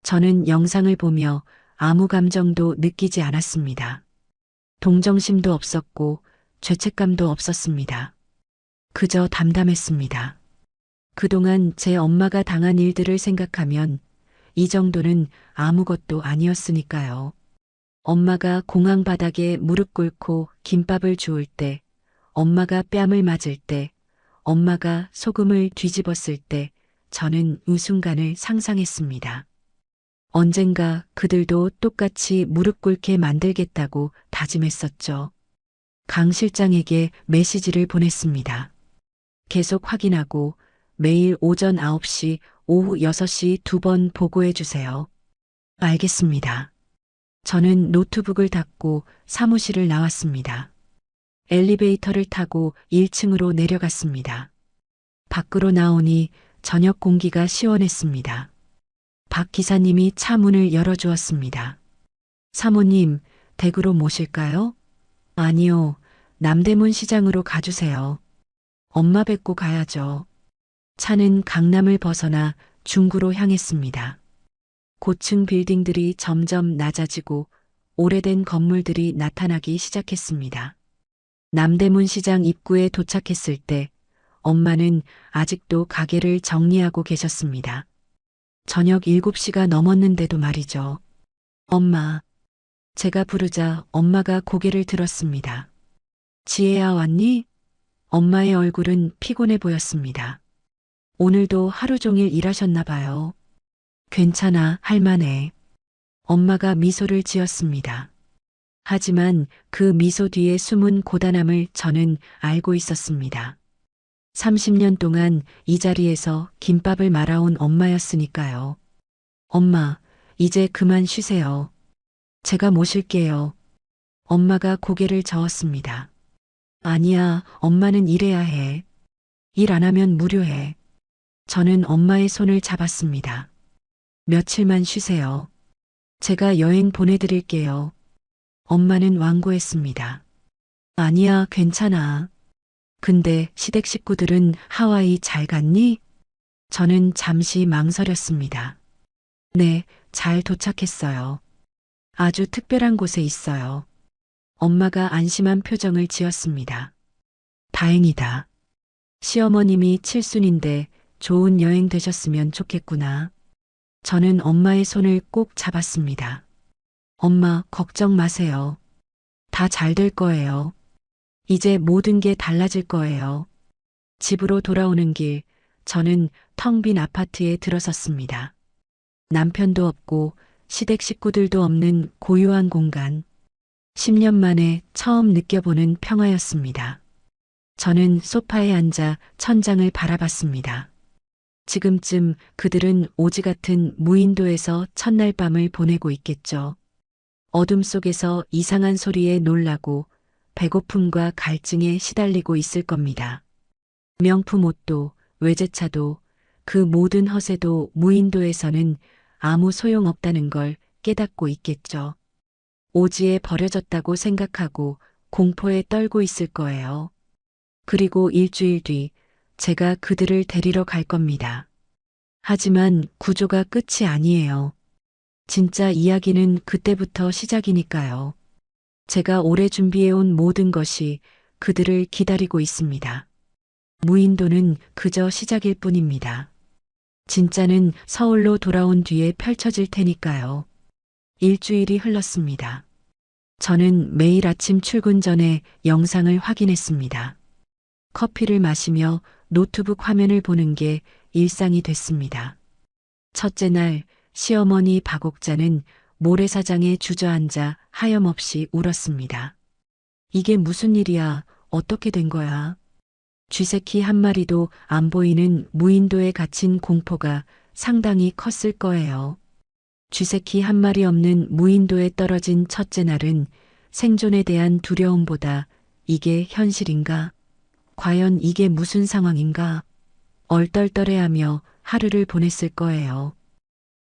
B: 저는 영상을 보며 아무 감정도 느끼지 않았습니다. 동정심도 없었고 죄책감도 없었습니다. 그저 담담했습니다. 그동안 제 엄마가 당한 일들을 생각하면 이 정도는 아무것도 아니었으니까요. 엄마가 공항 바닥에 무릎 꿇고 김밥을 주울 때, 엄마가 뺨을 맞을 때, 엄마가 소금을 뒤집었을 때 저는 이 순간을 상상했습니다. 언젠가 그들도 똑같이 무릎 꿇게 만들겠다고 다짐했었죠. 강 실장에게 메시지를 보냈습니다. 계속 확인하고 매일 오전 9시, 오후 6시 2번 보고해 주세요. 알겠습니다. 저는 노트북을 닫고 사무실을 나왔습니다. 엘리베이터를 타고 1층으로 내려갔습니다. 밖으로 나오니 저녁 공기가 시원했습니다. 박 기사님이 차 문을 열어주었습니다. 사모님, 댁으로 모실까요? 아니요, 남대문 시장으로 가주세요. 엄마 뵙고 가야죠. 차는 강남을 벗어나 중구로 향했습니다. 고층 빌딩들이 점점 낮아지고 오래된 건물들이 나타나기 시작했습니다. 남대문 시장 입구에 도착했을 때 엄마는 아직도 가게를 정리하고 계셨습니다. 저녁 7시가 넘었는데도 말이죠. 엄마. 제가 부르자 엄마가 고개를 들었습니다. 지혜야 왔니? 엄마의 얼굴은 피곤해 보였습니다. 오늘도 하루 종일 일하셨나 봐요. 괜찮아, 할만해. 엄마가 미소를 지었습니다. 하지만 그 미소 뒤에 숨은 고단함을 저는 알고 있었습니다. 30년 동안 이 자리에서 김밥을 말아온 엄마였으니까요. 엄마, 이제 그만 쉬세요. 제가 모실게요. 엄마가 고개를 저었습니다. 아니야, 엄마는 일해야 해. 일 안 하면 무료해. 저는 엄마의 손을 잡았습니다. 며칠만 쉬세요. 제가 여행 보내드릴게요. 엄마는 완고했습니다. 아니야, 괜찮아. 근데 시댁 식구들은 하와이 잘 갔니? 저는 잠시 망설였습니다. 네, 잘 도착했어요. 아주 특별한 곳에 있어요. 엄마가 안심한 표정을 지었습니다. 다행이다. 시어머님이 칠순인데 좋은 여행 되셨으면 좋겠구나. 저는 엄마의 손을 꼭 잡았습니다. 엄마, 걱정 마세요. 다 잘 될 거예요. 이제 모든 게 달라질 거예요. 집으로 돌아오는 길, 저는 텅 빈 아파트에 들어섰습니다. 남편도 없고 시댁 식구들도 없는 고요한 공간. 10년 만에 처음 느껴보는 평화였습니다. 저는 소파에 앉아 천장을 바라봤습니다. 지금쯤 그들은 오지 같은 무인도에서 첫날 밤을 보내고 있겠죠. 어둠 속에서 이상한 소리에 놀라고 배고픔과 갈증에 시달리고 있을 겁니다. 명품 옷도 외제차도 그 모든 허세도 무인도에서는 아무 소용없다는 걸 깨닫고 있겠죠. 오지에 버려졌다고 생각하고 공포에 떨고 있을 거예요. 그리고 일주일 뒤 제가 그들을 데리러 갈 겁니다. 하지만 구조가 끝이 아니에요. 진짜 이야기는 그때부터 시작이니까요. 제가 오래 준비해온 모든 것이 그들을 기다리고 있습니다. 무인도는 그저 시작일 뿐입니다. 진짜는 서울로 돌아온 뒤에 펼쳐질 테니까요. 일주일이 흘렀습니다. 저는 매일 아침 출근 전에 영상을 확인했습니다. 커피를 마시며 노트북 화면을 보는 게 일상이 됐습니다. 첫째 날 시어머니 박옥자는 모래사장에 주저앉아 하염없이 울었습니다. 이게 무슨 일이야? 어떻게 된 거야? 쥐새끼 한 마리도 안 보이는 무인도에 갇힌 공포가 상당히 컸을 거예요. 쥐새끼 한 마리 없는 무인도에 떨어진 첫째 날은 생존에 대한 두려움보다 이게 현실인가? 과연 이게 무슨 상황인가? 얼떨떨해하며 하루를 보냈을 거예요.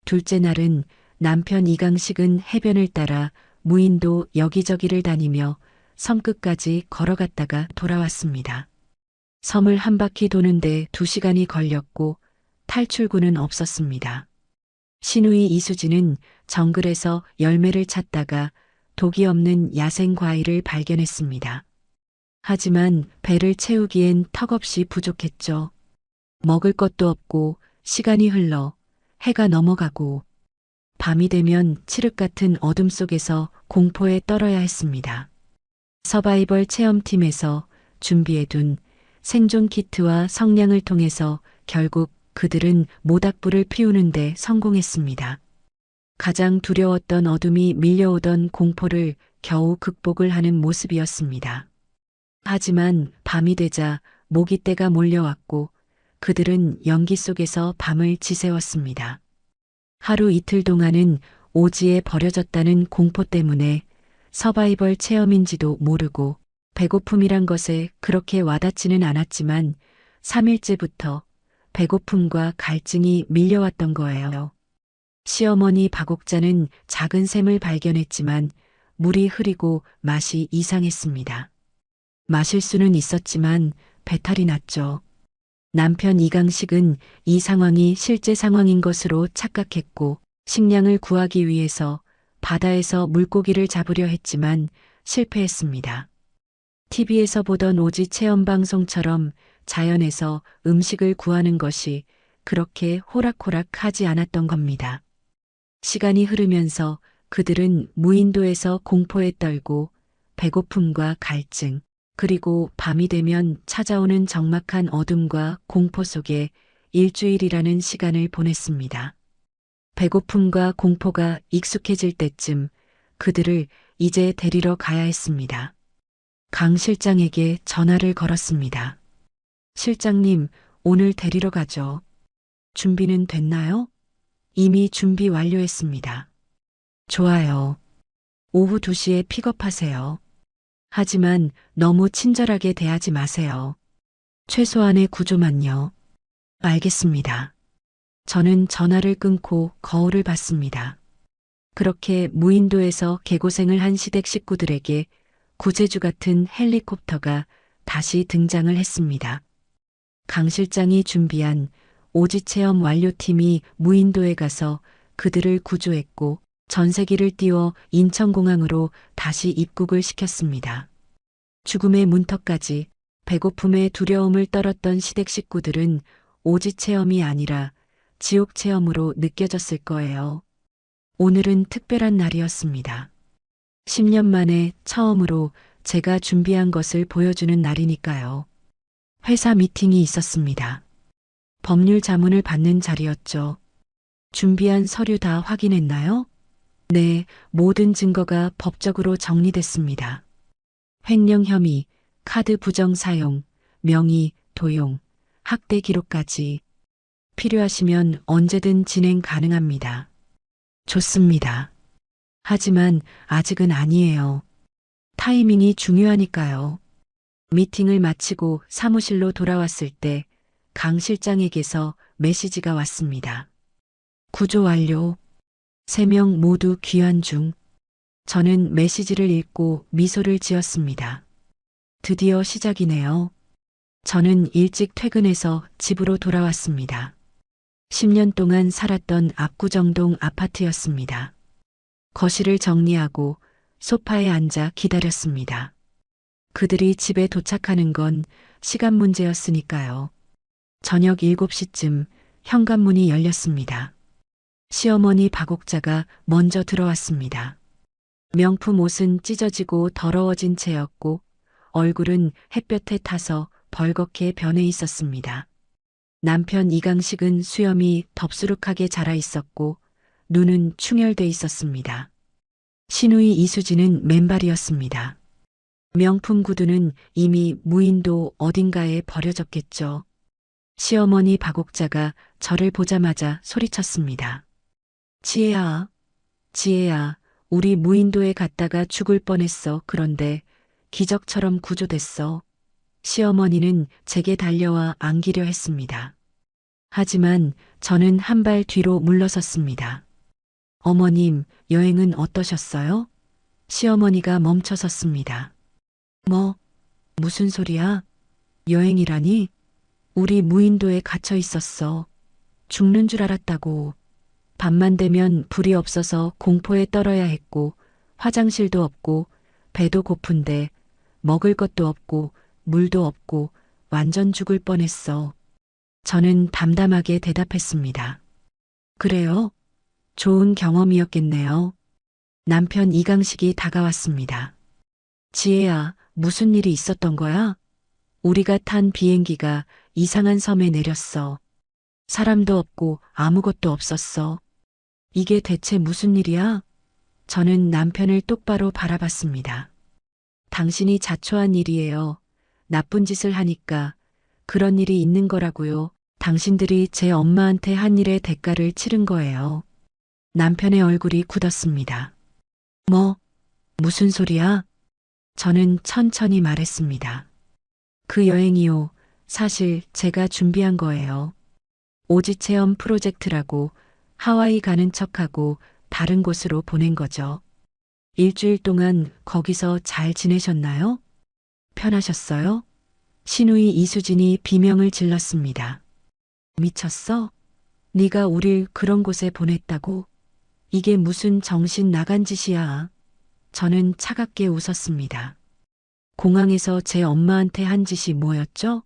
B: 둘째 날은 남편 이강식은 해변을 따라 무인도 여기저기를 다니며 섬끝까지 걸어갔다가 돌아왔습니다. 섬을 한 바퀴 도는데 2시간이 걸렸고 탈출구는 없었습니다. 시누이 이수지는 정글에서 열매를 찾다가 독이 없는 야생 과일을 발견했습니다. 하지만 배를 채우기엔 턱없이 부족했죠. 먹을 것도 없고 시간이 흘러 해가 넘어가고 밤이 되면 칠흑 같은 어둠 속에서 공포에 떨어야 했습니다. 서바이벌 체험팀에서 준비해둔 생존 키트와 성냥을 통해서 결국 그들은 모닥불을 피우는데 성공했습니다. 가장 두려웠던 어둠이 밀려오던 공포를 겨우 극복을 하는 모습이었습니다. 하지만 밤이 되자 모기떼가 몰려왔고 그들은 연기 속에서 밤을 지새웠습니다. 하루 이틀 동안은 오지에 버려졌다는 공포 때문에 서바이벌 체험인지도 모르고 배고픔이란 것에 그렇게 와닿지는 않았지만 3일째부터 배고픔과 갈증이 밀려왔던 거예요. 시어머니 박옥자는 작은 샘을 발견했지만 물이 흐리고 맛이 이상했습니다. 마실 수는 있었지만 배탈이 났죠. 남편 이강식은 이 상황이 실제 상황인 것으로 착각했고 식량을 구하기 위해서 바다에서 물고기를 잡으려 했지만 실패했습니다. TV에서 보던 오지 체험 방송처럼 자연에서 음식을 구하는 것이 그렇게 호락호락하지 않았던 겁니다. 시간이 흐르면서 그들은 무인도에서 공포에 떨고 배고픔과 갈증, 그리고 밤이 되면 찾아오는 적막한 어둠과 공포 속에 일주일이라는 시간을 보냈습니다. 배고픔과 공포가 익숙해질 때쯤 그들을 이제 데리러 가야 했습니다. 강 실장에게 전화를 걸었습니다. 실장님, 오늘 데리러 가죠. 준비는 됐나요? 이미 준비 완료했습니다. 좋아요. 오후 2시에 픽업하세요. 하지만 너무 친절하게 대하지 마세요. 최소한의 구조만요. 알겠습니다. 저는 전화를 끊고 거울을 봤습니다. 그렇게 무인도에서 개고생을 한 시댁 식구들에게 구제주 같은 헬리콥터가 다시 등장을 했습니다. 강 실장이 준비한 오지 체험 완료팀이 무인도에 가서 그들을 구조했고 전세기를 띄워 인천공항으로 다시 입국을 시켰습니다. 죽음의 문턱까지 배고픔의 두려움을 떨었던 시댁 식구들은 오지 체험이 아니라 지옥 체험으로 느껴졌을 거예요. 오늘은 특별한 날이었습니다. 10년 만에 처음으로 제가 준비한 것을 보여주는 날이니까요. 회사 미팅이 있었습니다. 법률 자문을 받는 자리였죠. 준비한 서류 다 확인했나요? 네, 모든 증거가 법적으로 정리됐습니다. 횡령 혐의, 카드 부정 사용, 명의, 도용, 학대 기록까지 필요하시면 언제든 진행 가능합니다. 좋습니다. 하지만 아직은 아니에요. 타이밍이 중요하니까요. 미팅을 마치고 사무실로 돌아왔을 때 강 실장에게서 메시지가 왔습니다. 구조 완료. 3명 모두 귀환 중. 저는 메시지를 읽고 미소를 지었습니다. 드디어 시작이네요. 저는 일찍 퇴근해서 집으로 돌아왔습니다. 10년 동안 살았던 압구정동 아파트였습니다. 거실을 정리하고 소파에 앉아 기다렸습니다. 그들이 집에 도착하는 건 시간 문제였으니까요. 저녁 7시쯤 현관문이 열렸습니다. 시어머니 박옥자가 먼저 들어왔습니다. 명품 옷은 찢어지고 더러워진 채였고 얼굴은 햇볕에 타서 벌겋게 변해 있었습니다. 남편 이강식은 수염이 덥수룩하게 자라 있었고 눈은 충혈돼 있었습니다. 시누이 이수진은 맨발이었습니다. 명품 구두는 이미 무인도 어딘가에 버려졌겠죠. 시어머니 박옥자가 저를 보자마자 소리쳤습니다. 지혜야, 지혜야, 우리 무인도에 갔다가 죽을 뻔했어. 그런데 기적처럼 구조됐어. 시어머니는 제게 달려와 안기려 했습니다. 하지만 저는 한 발 뒤로 물러섰습니다. 어머님, 여행은 어떠셨어요? 시어머니가 멈춰섰습니다. 무슨 소리야? 여행이라니? 우리 무인도에 갇혀 있었어. 죽는 줄 알았다고. 밤만 되면 불이 없어서 공포에 떨어야 했고, 화장실도 없고, 배도 고픈데, 먹을 것도 없고, 물도 없고, 완전 죽을 뻔했어. 저는 담담하게 대답했습니다. 그래요? 좋은 경험이었겠네요. 남편 이강식이 다가왔습니다. 지혜야, 무슨 일이 있었던 거야? 우리가 탄 비행기가 이상한 섬에 내렸어. 사람도 없고 아무것도 없었어. 이게 대체 무슨 일이야? 저는 남편을 똑바로 바라봤습니다. 당신이 자초한 일이에요. 나쁜 짓을 하니까 그런 일이 있는 거라고요. 당신들이 제 엄마한테 한 일의 대가를 치른 거예요. 남편의 얼굴이 굳었습니다. 무슨 소리야? 저는 천천히 말했습니다. 그 여행이요. 사실 제가 준비한 거예요. 오지 체험 프로젝트라고 하와이 가는 척하고 다른 곳으로 보낸 거죠. 일주일 동안 거기서 잘 지내셨나요? 편하셨어요? 시누이 이수진이 비명을 질렀습니다. 미쳤어? 네가 우릴 그런 곳에 보냈다고? 이게 무슨 정신 나간 짓이야. 저는 차갑게 웃었습니다. 공항에서 제 엄마한테 한 짓이 뭐였죠?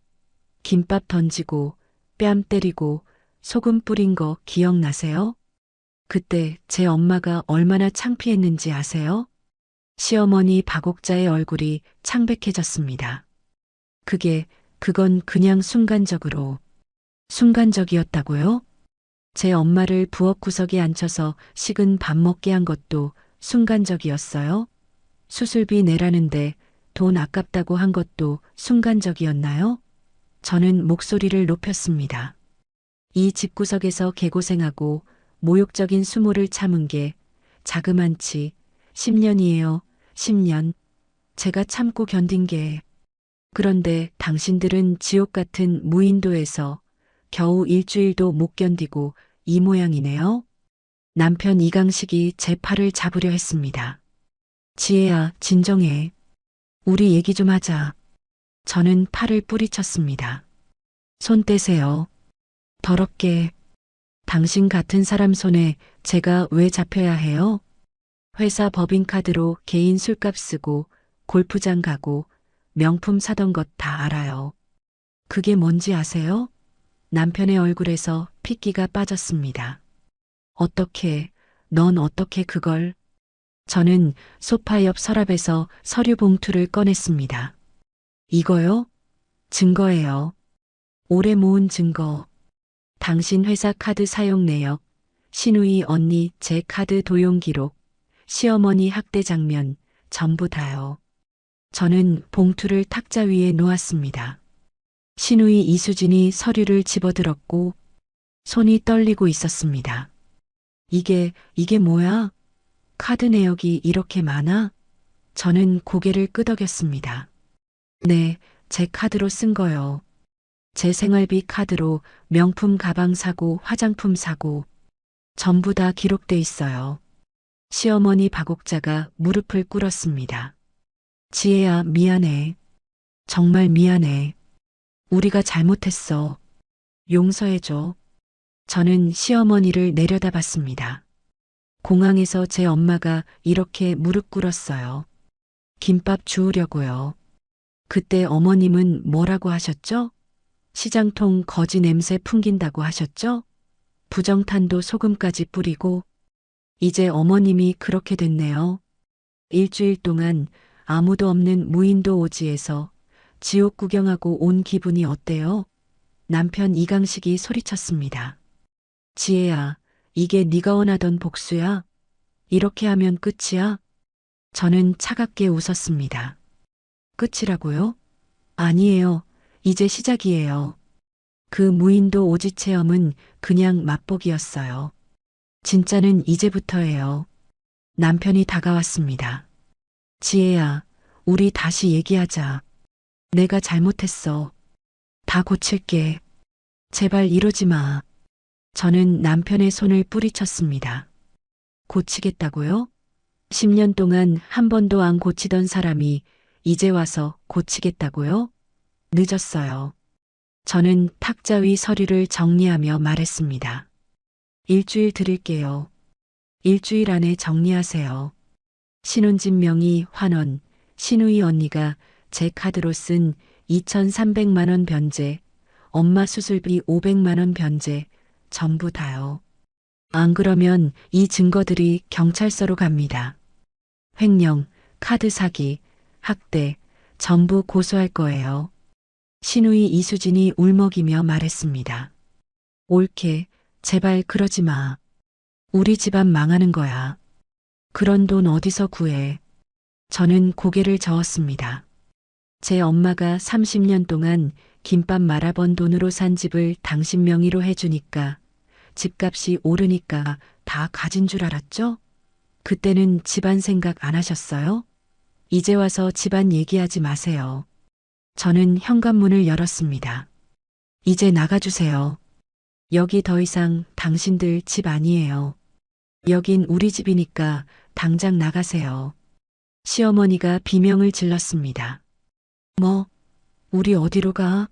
B: 김밥 던지고 뺨 때리고 소금 뿌린 거 기억나세요? 그때 제 엄마가 얼마나 창피했는지 아세요? 시어머니 박옥자의 얼굴이 창백해졌습니다. 그건 그냥 순간적이었다고요? 제 엄마를 부엌 구석에 앉혀서 식은 밥 먹게 한 것도 순간적이었어요? 수술비 내라는데 돈 아깝다고 한 것도 순간적이었나요? 저는 목소리를 높였습니다. 이 집구석에서 개고생하고 모욕적인 수모를 참은 게 자그만치 10년이에요. 10년. 제가 참고 견딘 게. 그런데 당신들은 지옥 같은 무인도에서 겨우 일주일도 못 견디고 이 모양이네요. 남편 이강식이 제 팔을 잡으려 했습니다. 지혜야, 진정해. 우리 얘기 좀 하자. 저는 팔을 뿌리쳤습니다. 손 떼세요. 더럽게. 당신 같은 사람 손에 제가 왜 잡혀야 해요? 회사 법인카드로 개인 술값 쓰고 골프장 가고 명품 사던 것 다 알아요. 그게 뭔지 아세요? 남편의 얼굴에서 핏기가 빠졌습니다. 넌 어떻게 그걸? 저는 소파 옆 서랍에서 서류 봉투를 꺼냈습니다. 이거요? 증거예요. 오래 모은 증거. 당신 회사 카드 사용 내역, 시누이 언니 제 카드 도용 기록, 시어머니 학대 장면, 전부 다요. 저는 봉투를 탁자 위에 놓았습니다. 시누이 이수진이 서류를 집어들었고 손이 떨리고 있었습니다. 이게 뭐야? 카드 내역이 이렇게 많아? 저는 고개를 끄덕였습니다. 네, 제 카드로 쓴 거요. 제 생활비 카드로 명품 가방 사고 화장품 사고 전부 다 기록돼 있어요. 시어머니 박옥자가 무릎을 꿇었습니다. 지혜야, 미안해. 정말 미안해. 우리가 잘못했어. 용서해줘. 저는 시어머니를 내려다봤습니다. 공항에서 제 엄마가 이렇게 무릎 꿇었어요. 김밥 주우려고요. 그때 어머님은 뭐라고 하셨죠? 시장통 거지 냄새 풍긴다고 하셨죠? 부정탄도 소금까지 뿌리고 이제 어머님이 그렇게 됐네요. 일주일 동안 아무도 없는 무인도 오지에서 지옥 구경하고 온 기분이 어때요? 남편 이강식이 소리쳤습니다. 지혜야, 이게 네가 원하던 복수야? 이렇게 하면 끝이야? 저는 차갑게 웃었습니다. 끝이라고요? 아니에요. 이제 시작이에요. 그 무인도 오지 체험은 그냥 맛보기였어요. 진짜는 이제부터예요. 남편이 다가왔습니다. 지혜야, 우리 다시 얘기하자. 내가 잘못했어. 다 고칠게. 제발 이러지 마. 저는 남편의 손을 뿌리쳤습니다. 고치겠다고요? 10년 동안 한 번도 안 고치던 사람이 이제 와서 고치겠다고요? 늦었어요. 저는 탁자 위 서류를 정리하며 말했습니다. 일주일 드릴게요. 일주일 안에 정리하세요. 신혼집 명의 환원, 신우이 언니가 제 카드로 쓴 2,300만 원 변제, 엄마 수술비 500만 원 변제, 전부 다요. 안 그러면 이 증거들이 경찰서로 갑니다. 횡령, 카드 사기, 학대, 전부 고소할 거예요. 신우이 이수진이 울먹이며 말했습니다. 옳게, 제발 그러지 마. 우리 집안 망하는 거야. 그런 돈 어디서 구해. 저는 고개를 저었습니다. 제 엄마가 30년 동안 김밥 말아번 돈으로 산 집을 당신 명의로 해주니까 집값이 오르니까 다 가진 줄 알았죠? 그때는 집안 생각 안 하셨어요? 이제 와서 집안 얘기하지 마세요. 저는 현관문을 열었습니다. 이제 나가주세요. 여기 더 이상 당신들 집 아니에요. 여긴 우리 집이니까 당장 나가세요. 시어머니가 비명을 질렀습니다. 뭐, 우리 어디로 가?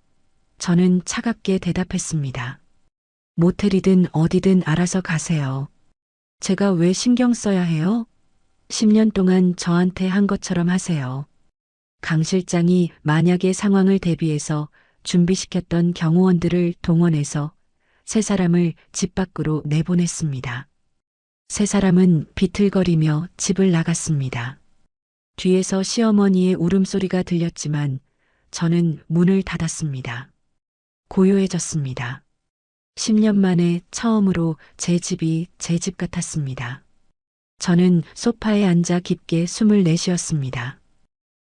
B: 저는 차갑게 대답했습니다. 모텔이든 어디든 알아서 가세요. 제가 왜 신경 써야 해요? 10년 동안 저한테 한 것처럼 하세요. 강 실장이 만약의 상황을 대비해서 준비시켰던 경호원들을 동원해서 세 사람을 집 밖으로 내보냈습니다. 세 사람은 비틀거리며 집을 나갔습니다. 뒤에서 시어머니의 울음소리가 들렸지만 저는 문을 닫았습니다. 고요해졌습니다. 10년 만에 처음으로 제 집이 제 집 같았습니다. 저는 소파에 앉아 깊게 숨을 내쉬었습니다.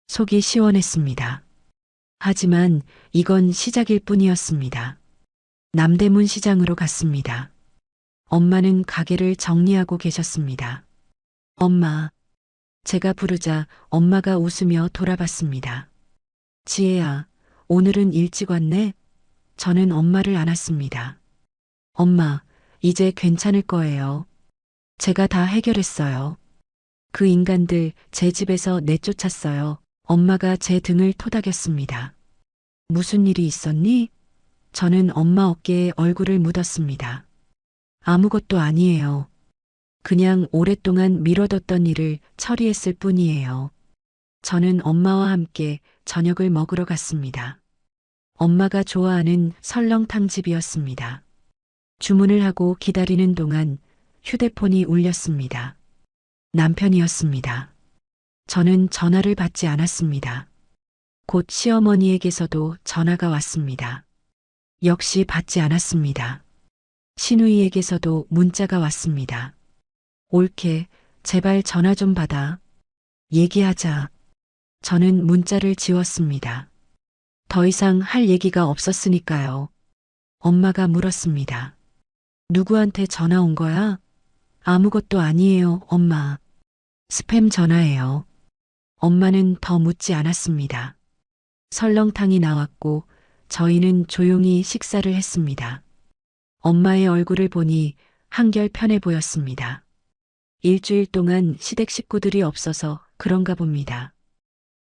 B: 속이 시원했습니다. 하지만 이건 시작일 뿐이었습니다. 남대문 시장으로 갔습니다. 엄마는 가게를 정리하고 계셨습니다. 엄마. 제가 부르자 엄마가 웃으며 돌아봤습니다. 지혜야, 오늘은 일찍 왔네? 저는 엄마를 안았습니다. 엄마, 이제 괜찮을 거예요. 제가 다 해결했어요. 그 인간들 제 집에서 내쫓았어요. 엄마가 제 등을 토닥였습니다. 무슨 일이 있었니? 저는 엄마 어깨에 얼굴을 묻었습니다. 아무것도 아니에요. 그냥 오랫동안 미뤄뒀던 일을 처리했을 뿐이에요. 저는 엄마와 함께 저녁을 먹으러 갔습니다. 엄마가 좋아하는 설렁탕집이었습니다. 주문을 하고 기다리는 동안 휴대폰이 울렸습니다. 남편이었습니다. 저는 전화를 받지 않았습니다. 곧 시어머니에게서도 전화가 왔습니다. 역시 받지 않았습니다. 신우이에게서도 문자가 왔습니다. 옳게, 제발 전화 좀 받아. 얘기하자. 저는 문자를 지웠습니다. 더 이상 할 얘기가 없었으니까요. 엄마가 물었습니다. 누구한테 전화 온 거야? 아무것도 아니에요, 엄마. 스팸 전화예요. 엄마는 더 묻지 않았습니다. 설렁탕이 나왔고 저희는 조용히 식사를 했습니다. 엄마의 얼굴을 보니 한결 편해 보였습니다. 일주일 동안 시댁 식구들이 없어서 그런가 봅니다.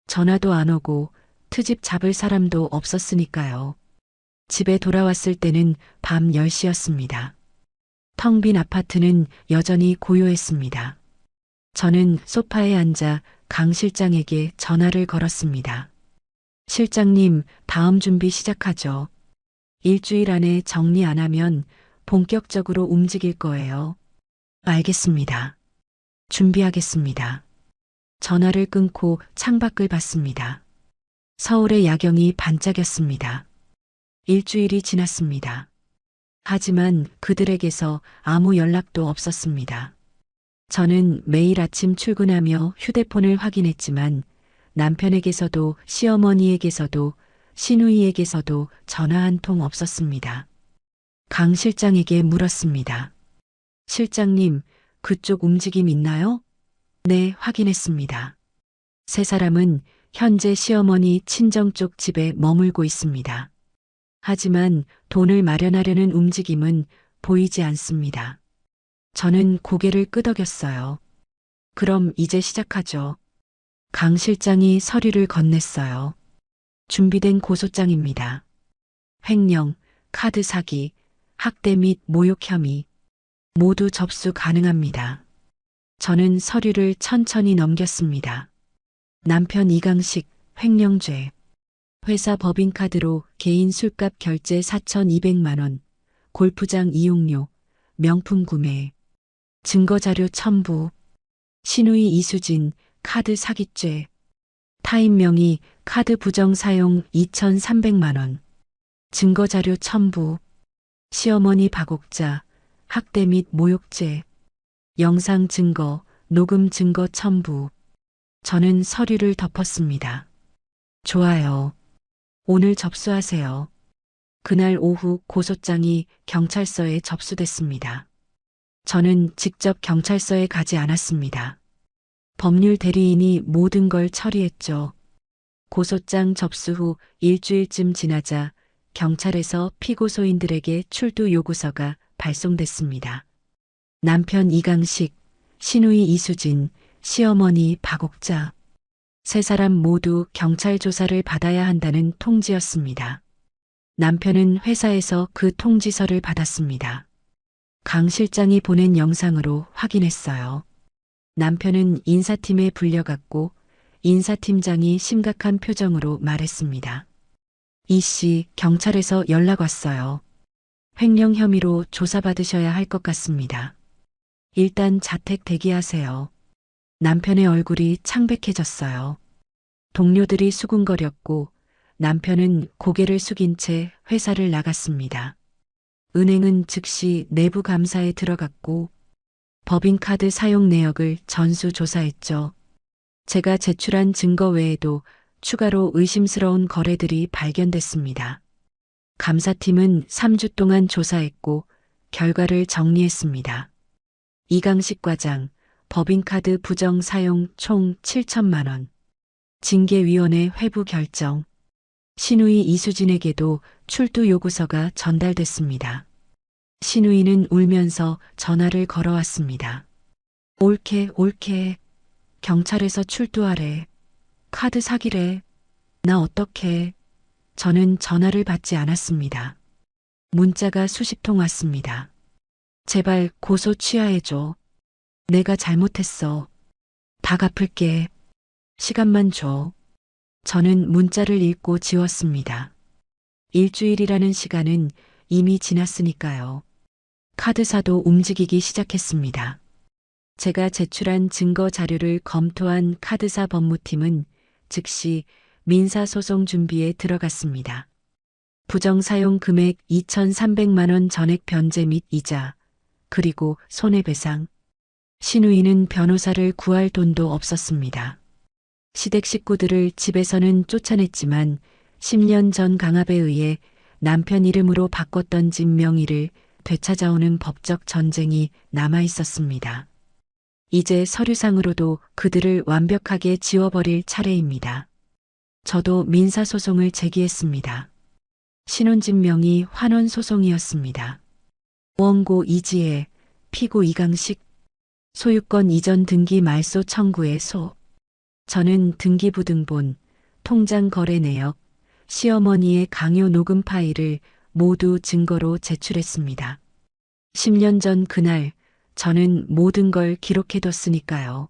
B: 전화도 안 오고 트집 잡을 사람도 없었으니까요. 집에 돌아왔을 때는 밤 10시였습니다. 텅 빈 아파트는 여전히 고요했습니다. 저는 소파에 앉아 강 실장에게 전화를 걸었습니다. 실장님, 다음 준비 시작하죠. 일주일 안에 정리 안 하면 본격적으로 움직일 거예요. 알겠습니다. 준비하겠습니다. 전화를 끊고 창밖을 봤습니다. 서울의 야경이 반짝였습니다. 일주일이 지났습니다. 하지만 그들에게서 아무 연락도 없었습니다. 저는 매일 아침 출근하며 휴대폰을 확인했지만 남편에게서도 시어머니에게서도 시누이에게서도 전화 한 통 없었습니다. 강 실장에게 물었습니다. 실장님, 그쪽 움직임 있나요? 네, 확인했습니다. 세 사람은 현재 시어머니 친정 쪽 집에 머물고 있습니다. 하지만 돈을 마련하려는 움직임은 보이지 않습니다. 저는 고개를 끄덕였어요. 그럼 이제 시작하죠. 강 실장이 서류를 건넸어요. 준비된 고소장입니다. 횡령, 카드 사기, 학대 및 모욕 혐의 모두 접수 가능합니다. 저는 서류를 천천히 넘겼습니다. 남편 이강식, 횡령죄. 회사 법인카드로 개인 술값 결제 4,200만 원, 골프장 이용료, 명품 구매, 증거자료 첨부, 시누이 이수진, 카드 사기죄, 타인 명의 카드 부정 사용 2,300만 원, 증거자료 첨부, 시어머니 박옥자, 학대 및 모욕죄, 영상 증거, 녹음 증거 첨부. 저는 서류를 덮었습니다. 좋아요. 오늘 접수하세요. 그날 오후 고소장이 경찰서에 접수됐습니다. 저는 직접 경찰서에 가지 않았습니다. 법률 대리인이 모든 걸 처리했죠. 고소장 접수 후 일주일쯤 지나자 경찰에서 피고소인들에게 출두 요구서가 발송됐습니다. 남편 이강식, 시누이 이수진, 시어머니 박옥자. 세 사람 모두 경찰 조사를 받아야 한다는 통지였습니다. 남편은 회사에서 그 통지서를 받았습니다. 강 실장이 보낸 영상으로 확인했어요. 남편은 인사팀에 불려갔고 인사팀장이 심각한 표정으로 말했습니다. 이 씨, 경찰에서 연락 왔어요. 횡령 혐의로 조사받으셔야 할 것 같습니다. 일단 자택 대기하세요. 남편의 얼굴이 창백해졌어요. 동료들이 수군거렸고 남편은 고개를 숙인 채 회사를 나갔습니다. 은행은 즉시 내부 감사에 들어갔고 법인카드 사용 내역을 전수조사했죠. 제가 제출한 증거 외에도 추가로 의심스러운 거래들이 발견됐습니다. 감사팀은 3주 동안 조사했고 결과를 정리했습니다. 이강식 과장, 법인카드 부정 사용 총 7천만 원. 징계위원회 회부 결정. 시누이 이수진에게도 출두 요구서가 전달됐습니다. 시누이는 울면서 전화를 걸어왔습니다. 옳게. 경찰에서 출두하래. 카드 사기래. 나 어떡해. 저는 전화를 받지 않았습니다. 문자가 수십 통 왔습니다. 제발 고소 취하해줘. 내가 잘못했어. 다 갚을게. 시간만 줘. 저는 문자를 읽고 지웠습니다. 일주일이라는 시간은 이미 지났으니까요. 카드사도 움직이기 시작했습니다. 제가 제출한 증거 자료를 검토한 카드사 법무팀은 즉시 민사소송 준비에 들어갔습니다. 부정사용 금액 2,300만 원 전액 변제 및 이자, 그리고 손해배상. 시누이는 변호사를 구할 돈도 없었습니다. 시댁 식구들을 집에서는 쫓아냈지만 10년 전 강압에 의해 남편 이름으로 바꿨던 집 명의를 되찾아오는 법적 전쟁이 남아 있었습니다. 이제 서류상으로도 그들을 완벽하게 지워버릴 차례입니다. 저도 민사소송을 제기했습니다. 신혼집 명의 환원소송이었습니다. 원고 이지혜, 피고 이강식, 소유권 이전 등기 말소 청구의 소. 저는 등기부등본, 통장 거래 내역, 시어머니의 강요 녹음 파일을 모두 증거로 제출했습니다. 10년 전 그날 저는 모든 걸 기록해뒀으니까요.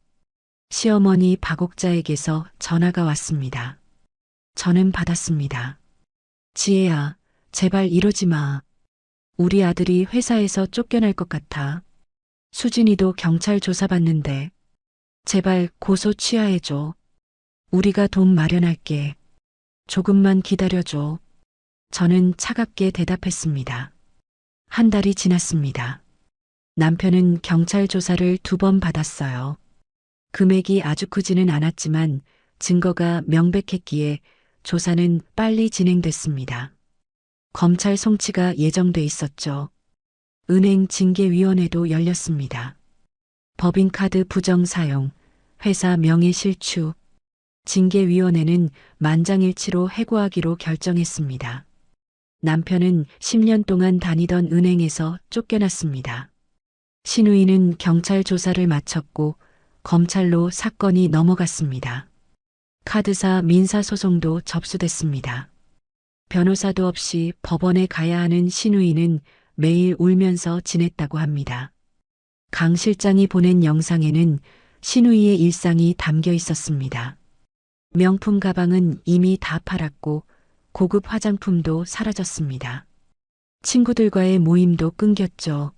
B: 시어머니 박옥자에게서 전화가 왔습니다. 저는 받았습니다. 지혜야, 제발 이러지 마. 우리 아들이 회사에서 쫓겨날 것 같아. 수진이도 경찰 조사받는데 제발 고소 취하해줘. 우리가 돈 마련할게. 조금만 기다려줘. 저는 차갑게 대답했습니다. 한 달이 지났습니다. 남편은 경찰 조사를 2번 받았어요. 금액이 아주 크지는 않았지만 증거가 명백했기에 조사는 빨리 진행됐습니다. 검찰 송치가 예정돼 있었죠. 은행 징계위원회도 열렸습니다. 법인카드 부정 사용, 회사 명의 실추, 징계위원회는 만장일치로 해고하기로 결정했습니다. 남편은 10년 동안 다니던 은행에서 쫓겨났습니다. 신우이는 경찰 조사를 마쳤고 검찰로 사건이 넘어갔습니다. 카드사 민사소송도 접수됐습니다. 변호사도 없이 법원에 가야 하는 신우이는 매일 울면서 지냈다고 합니다. 강 실장이 보낸 영상에는 신우이의 일상이 담겨 있었습니다. 명품 가방은 이미 다 팔았고 고급 화장품도 사라졌습니다. 친구들과의 모임도 끊겼죠.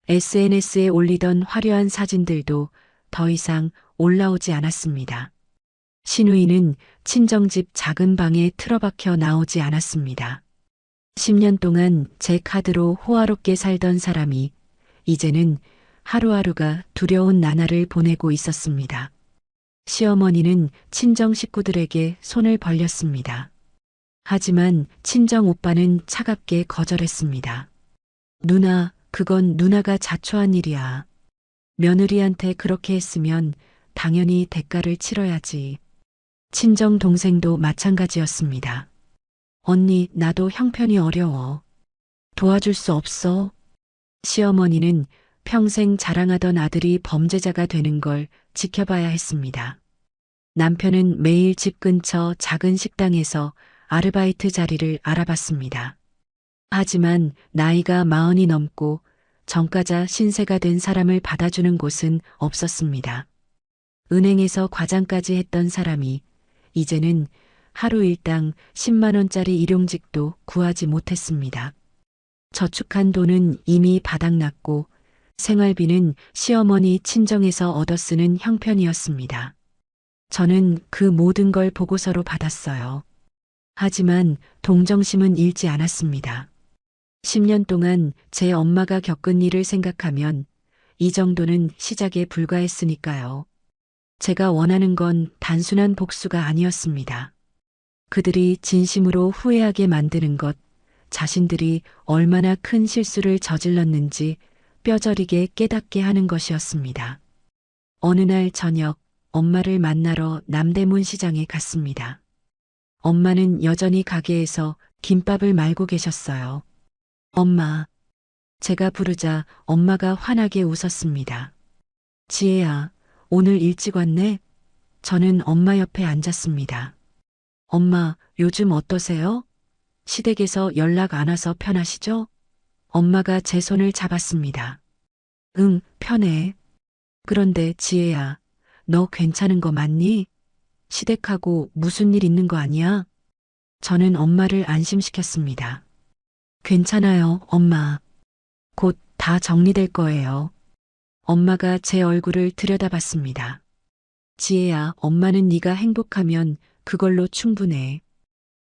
B: SNS에 올리던 화려한 사진들도 더 이상 올라오지 않았습니다. 신우이는 친정집 작은 방에 틀어박혀 나오지 않았습니다. 10년 동안 제 카드로 호화롭게 살던 사람이 이제는 하루하루가 두려운 나날을 보내고 있었습니다. 시어머니는 친정 식구들에게 손을 벌렸습니다. 하지만 친정 오빠는 차갑게 거절했습니다. 누나, 그건 누나가 자초한 일이야. 며느리한테 그렇게 했으면 당연히 대가를 치러야지. 친정 동생도 마찬가지였습니다. 언니, 나도 형편이 어려워. 도와줄 수 없어? 시어머니는 평생 자랑하던 아들이 범죄자가 되는 걸 지켜봐야 했습니다. 남편은 매일 집 근처 작은 식당에서 아르바이트 자리를 알아봤습니다. 하지만 나이가 40이 넘고 전과자 신세가 된 사람을 받아주는 곳은 없었습니다. 은행에서 과장까지 했던 사람이 이제는 하루 일당 10만 원짜리 일용직도 구하지 못했습니다. 저축한 돈은 이미 바닥났고 생활비는 시어머니 친정에서 얻어쓰는 형편이었습니다. 저는 그 모든 걸 보고서로 받았어요. 하지만 동정심은 잃지 않았습니다. 10년 동안 제 엄마가 겪은 일을 생각하면 이 정도는 시작에 불과했으니까요. 제가 원하는 건 단순한 복수가 아니었습니다. 그들이 진심으로 후회하게 만드는 것, 자신들이 얼마나 큰 실수를 저질렀는지 뼈저리게 깨닫게 하는 것이었습니다. 어느 날 저녁 엄마를 만나러 남대문 시장에 갔습니다. 엄마는 여전히 가게에서 김밥을 말고 계셨어요. 엄마. 제가 부르자 엄마가 환하게 웃었습니다. 지혜야, 오늘 일찍 왔네? 저는 엄마 옆에 앉았습니다. 엄마, 요즘 어떠세요? 시댁에서 연락 안 와서 편하시죠? 엄마가 제 손을 잡았습니다. 응, 편해. 그런데 지혜야, 너 괜찮은 거 맞니? 시댁하고 무슨 일 있는 거 아니야? 저는 엄마를 안심시켰습니다. 괜찮아요, 엄마. 곧 다 정리될 거예요. 엄마가 제 얼굴을 들여다봤습니다. 지혜야, 엄마는 네가 행복하면 그걸로 충분해.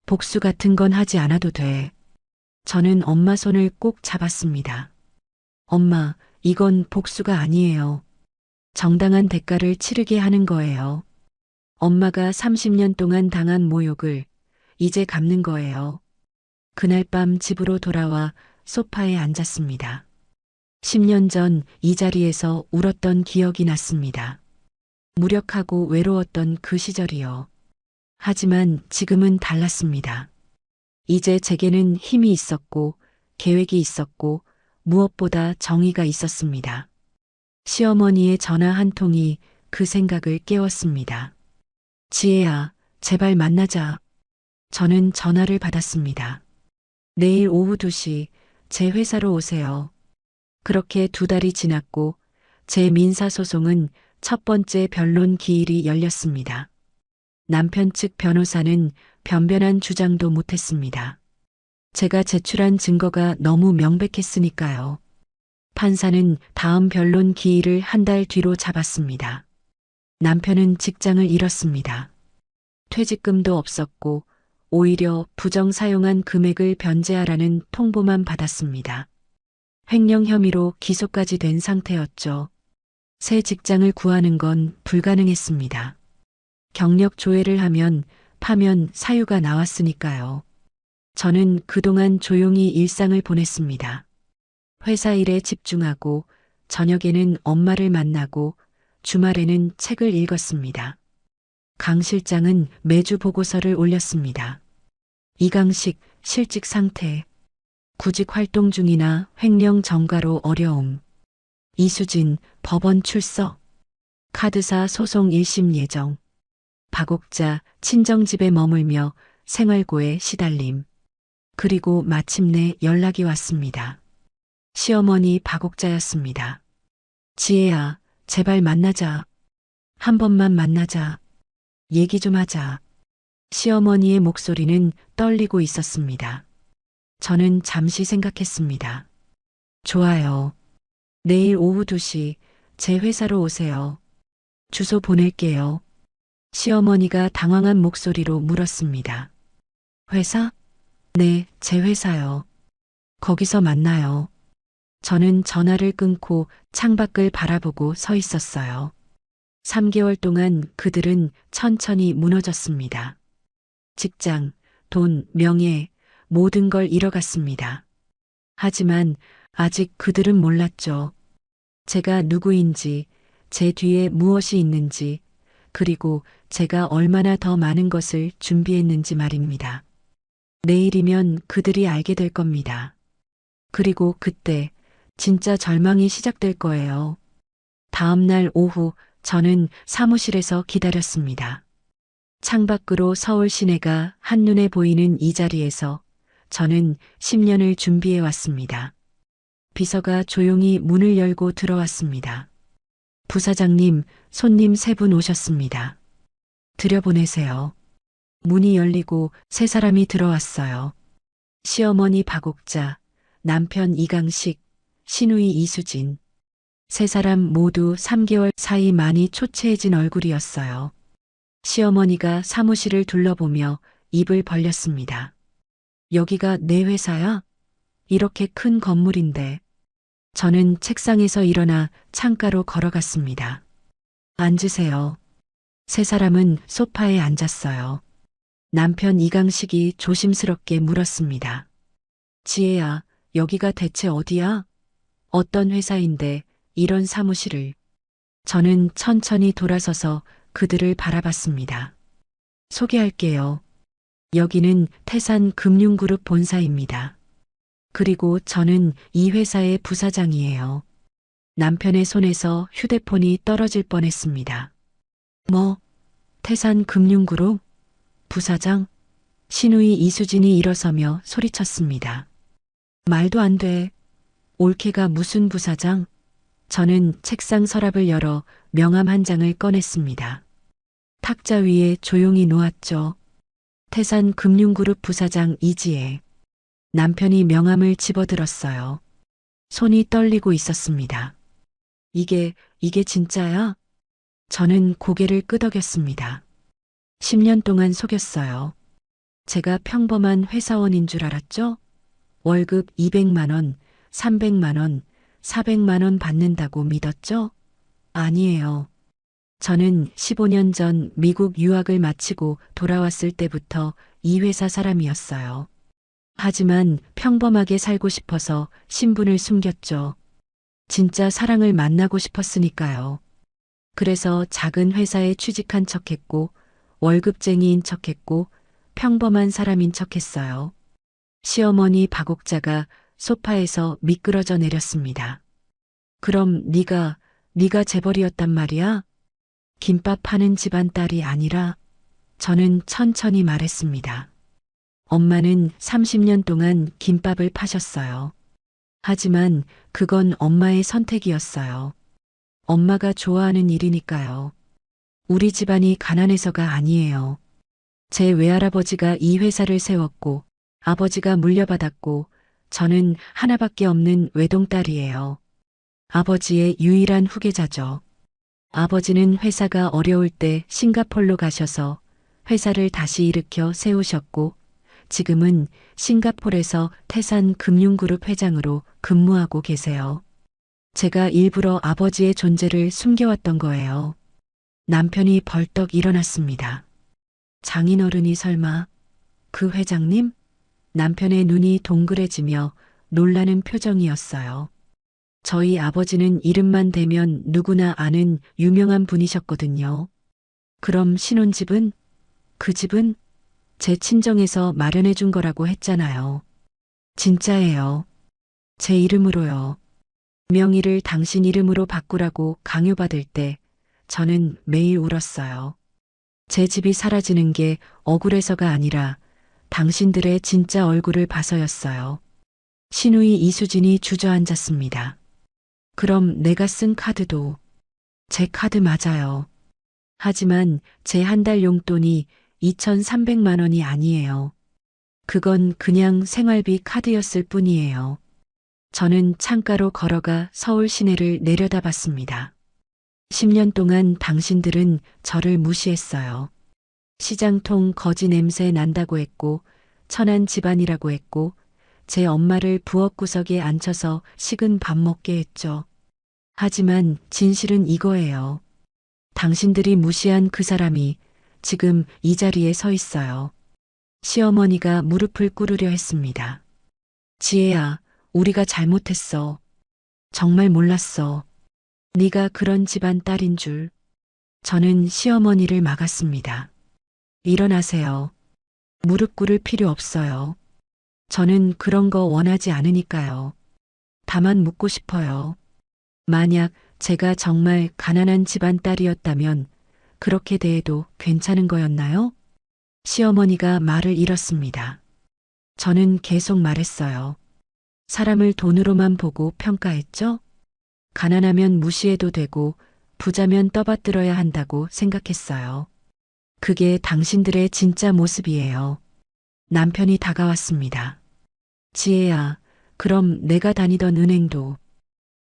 B: 복수 같은 건 하지 않아도 돼. 저는 엄마 손을 꼭 잡았습니다. 엄마, 이건 복수가 아니에요. 정당한 대가를 치르게 하는 거예요. 엄마가 30년 동안 당한 모욕을 이제 갚는 거예요. 그날 밤 집으로 돌아와 소파에 앉았습니다. 10년 전 이 자리에서 울었던 기억이 났습니다. 무력하고 외로웠던 그 시절이요. 하지만 지금은 달랐습니다. 이제 제게는 힘이 있었고 계획이 있었고 무엇보다 정의가 있었습니다. 시어머니의 전화 한 통이 그 생각을 깨웠습니다. 지혜야, 제발 만나자. 저는 전화를 받았습니다. 내일 오후 2시 제 회사로 오세요. 그렇게 2달이 지났고 제 민사소송은 첫 번째 변론 기일이 열렸습니다. 남편 측 변호사는 변변한 주장도 못했습니다. 제가 제출한 증거가 너무 명백했으니까요. 판사는 다음 변론 기일을 1달 뒤로 잡았습니다. 남편은 직장을 잃었습니다. 퇴직금도 없었고 오히려 부정 사용한 금액을 변제하라는 통보만 받았습니다. 횡령 혐의로 기소까지 된 상태였죠. 새 직장을 구하는 건 불가능했습니다. 경력 조회를 하면 파면 사유가 나왔으니까요. 저는 그동안 조용히 일상을 보냈습니다. 회사 일에 집중하고 저녁에는 엄마를 만나고 주말에는 책을 읽었습니다. 강 실장은 매주 보고서를 올렸습니다. 이강식 실직 상태, 구직 활동 중이나 횡령 전가로 어려움, 이수진 법원 출석, 카드사 소송 1심 예정, 박옥자 친정집에 머물며 생활고에 시달림. 그리고 마침내 연락이 왔습니다. 시어머니 박옥자였습니다. 지혜야, 제발 만나자. 한 번만 만나자. 얘기 좀 하자. 시어머니의 목소리는 떨리고 있었습니다. 저는 잠시 생각했습니다. 좋아요. 내일 오후 2시 제 회사로 오세요. 주소 보낼게요. 시어머니가 당황한 목소리로 물었습니다. 회사? 네, 제 회사요. 거기서 만나요. 저는 전화를 끊고 창밖을 바라보고 서 있었어요. 3개월 동안 그들은 천천히 무너졌습니다. 직장, 돈, 명예, 모든 걸 잃어갔습니다. 하지만 아직 그들은 몰랐죠. 제가 누구인지, 제 뒤에 무엇이 있는지, 그리고 제가 얼마나 더 많은 것을 준비했는지 말입니다. 내일이면 그들이 알게 될 겁니다. 그리고 그때 진짜 절망이 시작될 거예요. 다음 날 오후 저는 사무실에서 기다렸습니다. 창밖으로 서울 시내가 한눈에 보이는 이 자리에서 저는 10년을 준비해 왔습니다. 비서가 조용히 문을 열고 들어왔습니다. 부사장님, 손님 3분 오셨습니다. 들여보내세요. 문이 열리고 3사람이 들어왔어요. 시어머니 박옥자, 남편 이강식, 시누이 이수진. 3사람 모두 3개월 사이 많이 초췌해진 얼굴이었어요. 시어머니가 사무실을 둘러보며 입을 벌렸습니다. 여기가 내 회사야? 이렇게 큰 건물인데. 저는 책상에서 일어나 창가로 걸어갔습니다. 앉으세요. 3사람은 소파에 앉았어요. 남편 이강식이 조심스럽게 물었습니다. 지혜야, 여기가 대체 어디야? 어떤 회사인데 이런 사무실을. 저는 천천히 돌아서서 그들을 바라봤습니다. 소개할게요. 여기는 태산금융그룹 본사입니다. 그리고 저는 이 회사의 부사장이에요. 남편의 손에서 휴대폰이 떨어질 뻔했습니다. 뭐? 태산금융그룹? 부사장? 시누이 이수진이 일어서며 소리쳤습니다. 말도 안 돼. 올케가 무슨 부사장? 저는 책상 서랍을 열어 명함 한 장을 꺼냈습니다. 탁자 위에 조용히 놓았죠. 태산금융그룹 부사장 이지혜. 남편이 명함을 집어들었어요. 손이 떨리고 있었습니다. 이게 진짜야? 저는 고개를 끄덕였습니다. 10년 동안 속였어요. 제가 평범한 회사원인 줄 알았죠? 월급 200만 원, 300만 원, 400만 원 받는다고 믿었죠? 아니에요. 저는 15년 전 미국 유학을 마치고 돌아왔을 때부터 이 회사 사람이었어요. 하지만 평범하게 살고 싶어서 신분을 숨겼죠. 진짜 사랑을 만나고 싶었으니까요. 그래서 작은 회사에 취직한 척했고 월급쟁이인 척했고 평범한 사람인 척했어요. 시어머니 박옥자가 소파에서 미끄러져 내렸습니다. 그럼 네가 재벌이었단 말이야? 김밥 파는 집안 딸이 아니라. 저는 천천히 말했습니다. 엄마는 30년 동안 김밥을 파셨어요. 하지만 그건 엄마의 선택이었어요. 엄마가 좋아하는 일이니까요. 우리 집안이 가난해서가 아니에요. 제 외할아버지가 이 회사를 세웠고 아버지가 물려받았고 저는 하나밖에 없는 외동딸이에요. 아버지의 유일한 후계자죠. 아버지는 회사가 어려울 때 싱가폴로 가셔서 회사를 다시 일으켜 세우셨고 지금은 싱가폴에서 태산 금융그룹 회장으로 근무하고 계세요. 제가 일부러 아버지의 존재를 숨겨왔던 거예요. 남편이 벌떡 일어났습니다. 장인어른이 설마 그 회장님? 남편의 눈이 동그래지며 놀라는 표정이었어요. 저희 아버지는 이름만 대면 누구나 아는 유명한 분이셨거든요. 그럼 신혼집은? 그 집은? 제 친정에서 마련해 준 거라고 했잖아요. 진짜예요. 제 이름으로요. 명의를 당신 이름으로 바꾸라고 강요받을 때 저는 매일 울었어요. 제 집이 사라지는 게 억울해서가 아니라 당신들의 진짜 얼굴을 봐서였어요. 신우이 이수진이 주저앉았습니다. 그럼 내가 쓴 카드도 제 카드 맞아요. 하지만 제 한 달 용돈이 2,300만 원이 아니에요. 그건 그냥 생활비 카드였을 뿐이에요. 저는 창가로 걸어가 서울 시내를 내려다봤습니다. 10년 동안 당신들은 저를 무시했어요. 시장통 거지 냄새 난다고 했고, 천한 집안이라고 했고, 제 엄마를 부엌구석에 앉혀서 식은 밥 먹게 했죠. 하지만 진실은 이거예요. 당신들이 무시한 그 사람이 지금 이 자리에 서 있어요. 시어머니가 무릎을 꿇으려 했습니다. 지혜야, 우리가 잘못했어. 정말 몰랐어. 네가 그런 집안 딸인 줄. 저는 시어머니를 막았습니다. 일어나세요. 무릎 꿇을 필요 없어요. 저는 그런 거 원하지 않으니까요. 다만 묻고 싶어요. 만약 제가 정말 가난한 집안 딸이었다면 그렇게 대해도 괜찮은 거였나요? 시어머니가 말을 잃었습니다. 저는 계속 말했어요. 사람을 돈으로만 보고 평가했죠? 가난하면 무시해도 되고 부자면 떠받들어야 한다고 생각했어요. 그게 당신들의 진짜 모습이에요. 남편이 다가왔습니다. 지혜야, 그럼 내가 다니던 은행도.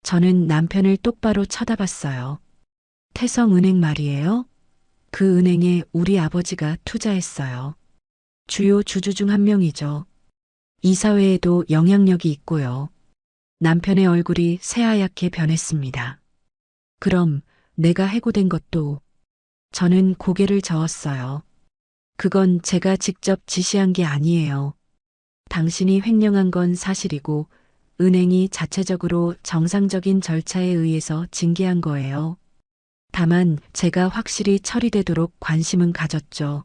B: 저는 남편을 똑바로 쳐다봤어요. 태성은행 말이에요? 그 은행에 우리 아버지가 투자했어요. 주요 주주 중 한 명이죠. 이사회에도 영향력이 있고요. 남편의 얼굴이 새하얗게 변했습니다. 그럼 내가 해고된 것도. 저는 고개를 저었어요. 그건 제가 직접 지시한 게 아니에요. 당신이 횡령한 건 사실이고 은행이 자체적으로 정상적인 절차에 의해서 징계한 거예요. 다만 제가 확실히 처리되도록 관심은 가졌죠.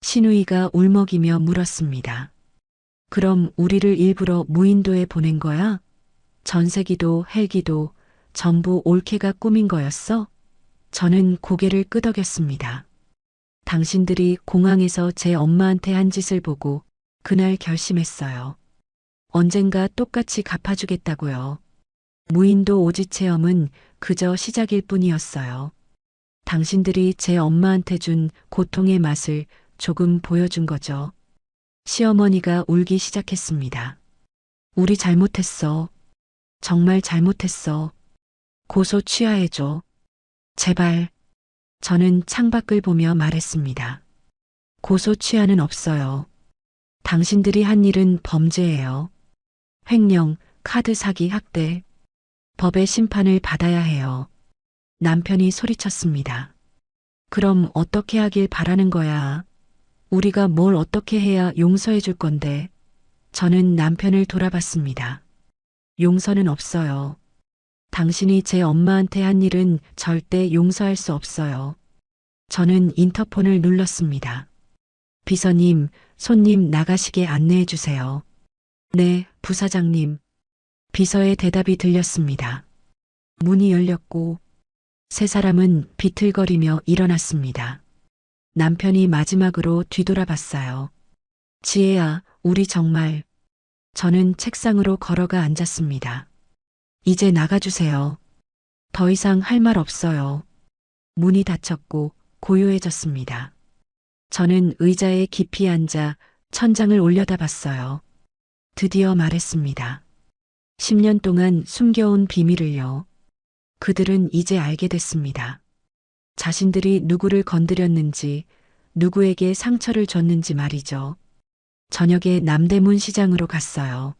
B: 신우이가 울먹이며 물었습니다. 그럼 우리를 일부러 무인도에 보낸 거야? 전세기도 헬기도 전부 올케가 꾸민 거였어? 저는 고개를 끄덕였습니다. 당신들이 공항에서 제 엄마한테 한 짓을 보고 그날 결심했어요. 언젠가 똑같이 갚아주겠다고요. 무인도 오지 체험은 그저 시작일 뿐이었어요. 당신들이 제 엄마한테 준 고통의 맛을 조금 보여준 거죠. 시어머니가 울기 시작했습니다. 우리 잘못했어. 정말 잘못했어. 고소 취하해줘. 제발. 저는 창밖을 보며 말했습니다. 고소 취하는 없어요. 당신들이 한 일은 범죄예요. 횡령, 카드 사기, 학대. 법의 심판을 받아야 해요. 남편이 소리쳤습니다. 그럼 어떻게 하길 바라는 거야? 우리가 뭘 어떻게 해야 용서해 줄 건데? 저는 남편을 돌아봤습니다. 용서는 없어요. 당신이 제 엄마한테 한 일은 절대 용서할 수 없어요. 저는 인터폰을 눌렀습니다. 비서님, 손님 나가시게 안내해 주세요. 네, 부사장님. 비서의 대답이 들렸습니다. 문이 열렸고 세 사람은 비틀거리며 일어났습니다. 남편이 마지막으로 뒤돌아봤어요. 지혜야, 우리 정말 저는 책상으로 걸어가 앉았습니다. 이제 나가주세요. 더 이상 할 말 없어요. 문이 닫혔고 고요해졌습니다. 저는 의자에 깊이 앉아 천장을 올려다봤어요. 드디어 말했습니다. 10년 동안 숨겨온 비밀을요. 그들은 이제 알게 됐습니다. 자신들이 누구를 건드렸는지, 누구에게 상처를 줬는지 말이죠. 저녁에 남대문 시장으로 갔어요.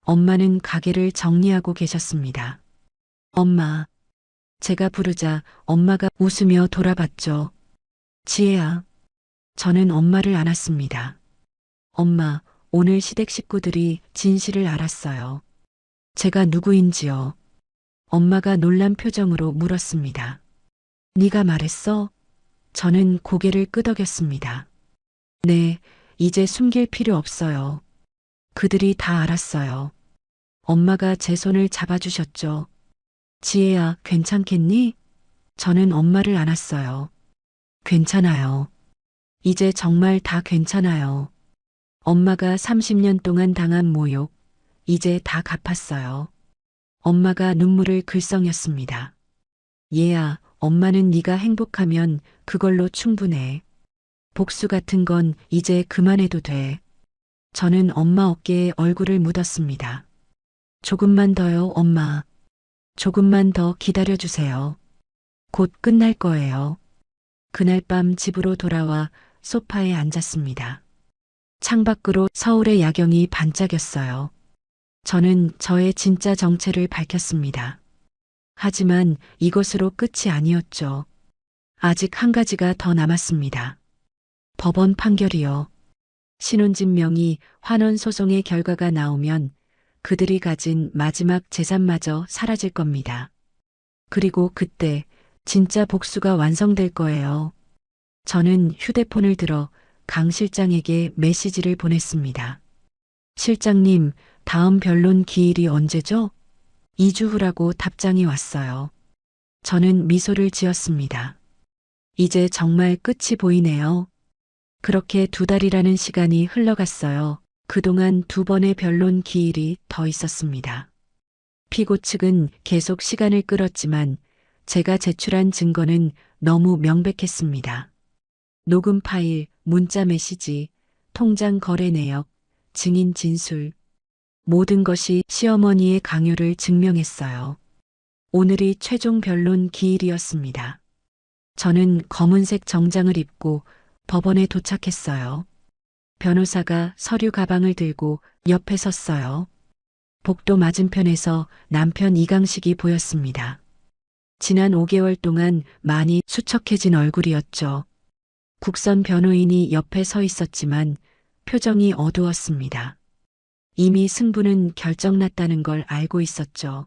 B: 엄마는 가게를 정리하고 계셨습니다. 엄마. 제가 부르자 엄마가 웃으며 돌아봤죠. 지혜야. 저는 엄마를 안았습니다. 엄마, 오늘 시댁 식구들이 진실을 알았어요. 제가 누구인지요. 엄마가 놀란 표정으로 물었습니다. 네가 말했어? 저는 고개를 끄덕였습니다. 네, 이제 숨길 필요 없어요. 그들이 다 알았어요. 엄마가 제 손을 잡아주셨죠. 지혜야, 괜찮겠니? 저는 엄마를 안았어요. 괜찮아요. 이제 정말 다 괜찮아요. 엄마가 30년 동안 당한 모욕, 이제 다 갚았어요. 엄마가 눈물을 글썽였습니다. 얘야, 엄마는 네가 행복하면 그걸로 충분해. 복수 같은 건 이제 그만해도 돼. 저는 엄마 어깨에 얼굴을 묻었습니다. 조금만 더요, 엄마. 조금만 더 기다려주세요. 곧 끝날 거예요. 그날 밤 집으로 돌아와 소파에 앉았습니다. 창밖으로 서울의 야경이 반짝였어요. 저는 저의 진짜 정체를 밝혔습니다. 하지만 이것으로 끝이 아니었죠. 아직 한 가지가 더 남았습니다. 법원 판결이요. 신혼집 명의 환원 소송의 결과가 나오면 그들이 가진 마지막 재산마저 사라질 겁니다. 그리고 그때 진짜 복수가 완성될 거예요. 저는 휴대폰을 들어 강 실장에게 메시지를 보냈습니다. 실장님, 다음 변론 기일이 언제죠? 2주 후라고 답장이 왔어요. 저는 미소를 지었습니다. 이제 정말 끝이 보이네요. 그렇게 2달이라는 시간이 흘러갔어요. 그동안 2번의 변론 기일이 더 있었습니다. 피고 측은 계속 시간을 끌었지만 제가 제출한 증거는 너무 명백했습니다. 녹음 파일, 문자 메시지, 통장 거래 내역, 증인 진술, 모든 것이 시어머니의 강요를 증명했어요. 오늘이 최종 변론 기일이었습니다. 저는 검은색 정장을 입고 법원에 도착했어요. 변호사가 서류 가방을 들고 옆에 섰어요. 복도 맞은편에서 남편 이강식이 보였습니다. 지난 5개월 동안 많이 수척해진 얼굴이었죠. 국선 변호인이 옆에 서 있었지만 표정이 어두웠습니다. 이미 승부는 결정났다는 걸 알고 있었죠.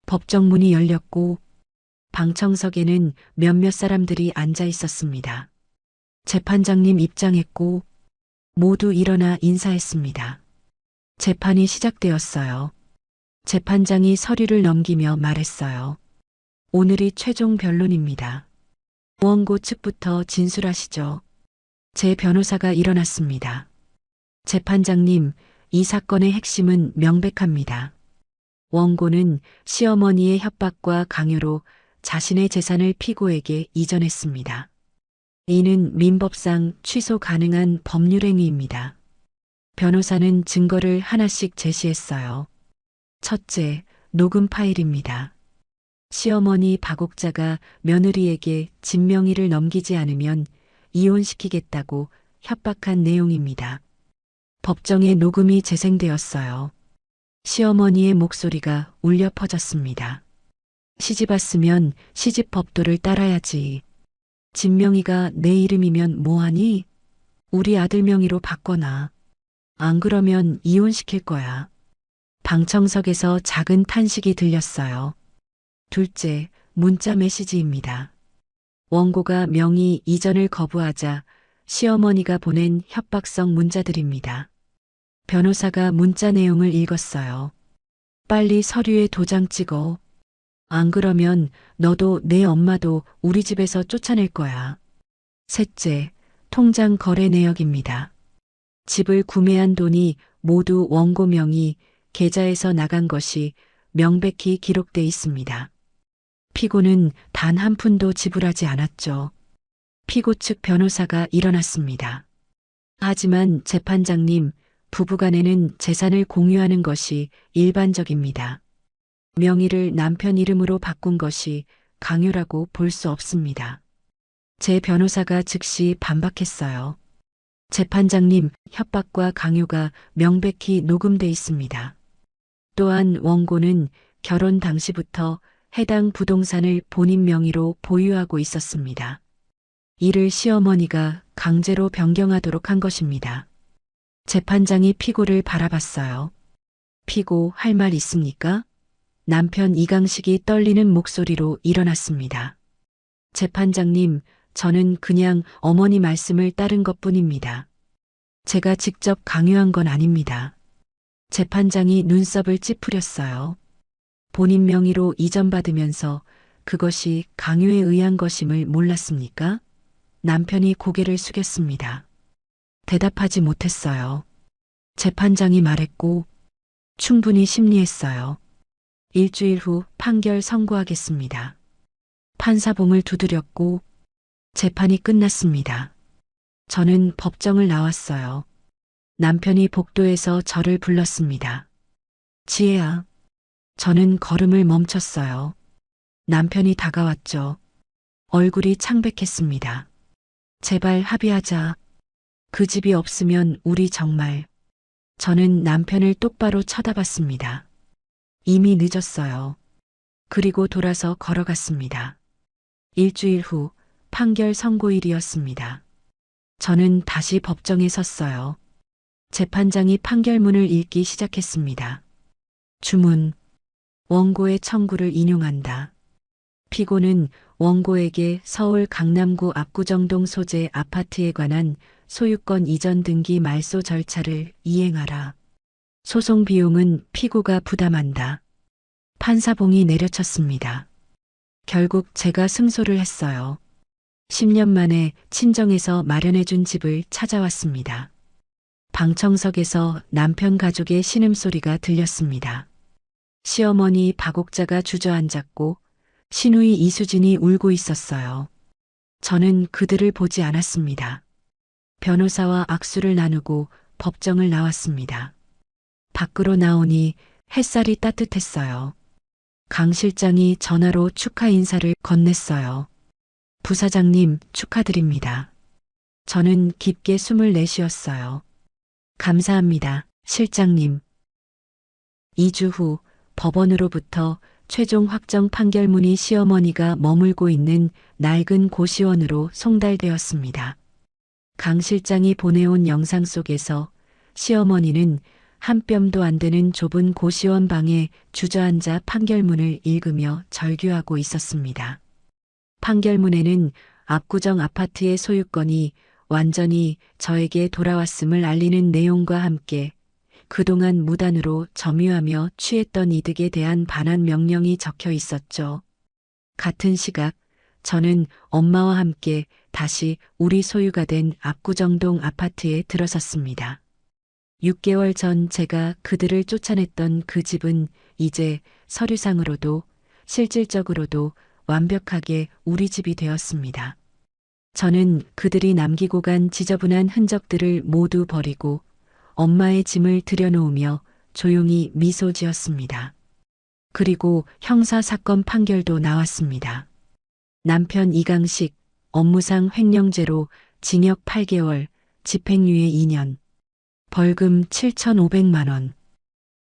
B: 법정 문이 열렸고 방청석에는 몇몇 사람들이 앉아 있었습니다. 재판장님 입장했고 모두 일어나 인사했습니다. 재판이 시작되었어요. 재판장이 서류를 넘기며 말했어요. 오늘이 최종 변론입니다. 원고 측부터 진술하시죠. 제 변호사가 일어났습니다. 재판장님, 이 사건의 핵심은 명백합니다. 원고는 시어머니의 협박과 강요로 자신의 재산을 피고에게 이전했습니다. 이는 민법상 취소 가능한 법률행위입니다. 변호사는 증거를 하나씩 제시했어요. 첫째, 녹음 파일입니다. 시어머니 박옥자가 며느리에게 진명의를 넘기지 않으면 이혼시키겠다고 협박한 내용입니다. 법정에 녹음이 재생되었어요. 시어머니의 목소리가 울려 퍼졌습니다. 시집 왔으면 시집 법도를 따라야지. 진명의가 내 이름이면 뭐하니? 우리 아들 명의로 바꿔놔. 안 그러면 이혼시킬 거야. 방청석에서 작은 탄식이 들렸어요. 둘째, 문자 메시지입니다. 원고가 명의 이전을 거부하자 시어머니가 보낸 협박성 문자들입니다. 변호사가 문자 내용을 읽었어요. 빨리 서류에 도장 찍어. 안 그러면 너도 내 엄마도 우리 집에서 쫓아낼 거야. 셋째, 통장 거래 내역입니다. 집을 구매한 돈이 모두 원고 명의, 계좌에서 나간 것이 명백히 기록돼 있습니다. 피고는 단 한 푼도 지불하지 않았죠. 피고 측 변호사가 일어났습니다. 하지만 재판장님, 부부간에는 재산을 공유하는 것이 일반적입니다. 명의를 남편 이름으로 바꾼 것이 강요라고 볼 수 없습니다. 제 변호사가 즉시 반박했어요. 재판장님, 협박과 강요가 명백히 녹음돼 있습니다. 또한 원고는 결혼 당시부터 해당 부동산을 본인 명의로 보유하고 있었습니다. 이를 시어머니가 강제로 변경하도록 한 것입니다. 재판장이 피고를 바라봤어요. 피고 할 말 있습니까? 남편 이강식이 떨리는 목소리로 일어났습니다. 재판장님, 저는 그냥 어머니 말씀을 따른 것뿐입니다. 제가 직접 강요한 건 아닙니다. 재판장이 눈썹을 찌푸렸어요. 본인 명의로 이전받으면서 그것이 강요에 의한 것임을 몰랐습니까? 남편이 고개를 숙였습니다. 대답하지 못했어요. 재판장이 말했고 충분히 심리했어요. 일주일 후 판결 선고하겠습니다. 판사봉을 두드렸고 재판이 끝났습니다. 저는 법정을 나왔어요. 남편이 복도에서 저를 불렀습니다. 지혜야. 저는 걸음을 멈췄어요. 남편이 다가왔죠. 얼굴이 창백했습니다. 제발 합의하자. 그 집이 없으면 우리 정말. 저는 남편을 똑바로 쳐다봤습니다. 이미 늦었어요. 그리고 돌아서 걸어갔습니다. 일주일 후 판결 선고일이었습니다. 저는 다시 법정에 섰어요. 재판장이 판결문을 읽기 시작했습니다. 주문. 원고의 청구를 인용한다. 피고는 원고에게 서울 강남구 압구정동 소재 아파트에 관한 소유권 이전 등기 말소 절차를 이행하라. 소송 비용은 피고가 부담한다. 판사봉이 내려쳤습니다. 결국 제가 승소를 했어요. 10년 만에 친정에서 마련해준 집을 찾아왔습니다. 방청석에서 남편 가족의 신음소리가 들렸습니다. 시어머니 박옥자가 주저앉았고 시누이 이수진이 울고 있었어요. 저는 그들을 보지 않았습니다. 변호사와 악수를 나누고 법정을 나왔습니다. 밖으로 나오니 햇살이 따뜻했어요. 강 실장이 전화로 축하 인사를 건넸어요. 부사장님, 축하드립니다. 저는 깊게 숨을 내쉬었어요. 감사합니다, 실장님. 2주 후 법원으로부터 최종 확정 판결문이 시어머니가 머물고 있는 낡은 고시원으로 송달되었습니다. 강 실장이 보내온 영상 속에서 시어머니는 한 뼘도 안 되는 좁은 고시원 방에 주저앉아 판결문을 읽으며 절규하고 있었습니다. 판결문에는 압구정 아파트의 소유권이 완전히 저에게 돌아왔음을 알리는 내용과 함께 그동안 무단으로 점유하며 취했던 이득에 대한 반환 명령이 적혀 있었죠. 같은 시각 저는 엄마와 함께 다시 우리 소유가 된 압구정동 아파트에 들어섰습니다. 6개월 전 제가 그들을 쫓아냈던 그 집은 이제 서류상으로도 실질적으로도 완벽하게 우리 집이 되었습니다. 저는 그들이 남기고 간 지저분한 흔적들을 모두 버리고 엄마의 짐을 들여놓으며 조용히 미소 지었습니다. 그리고 형사사건 판결도 나왔습니다. 남편 이강식 업무상 횡령죄로 징역 8개월, 집행유예 2년, 벌금 7,500만 원.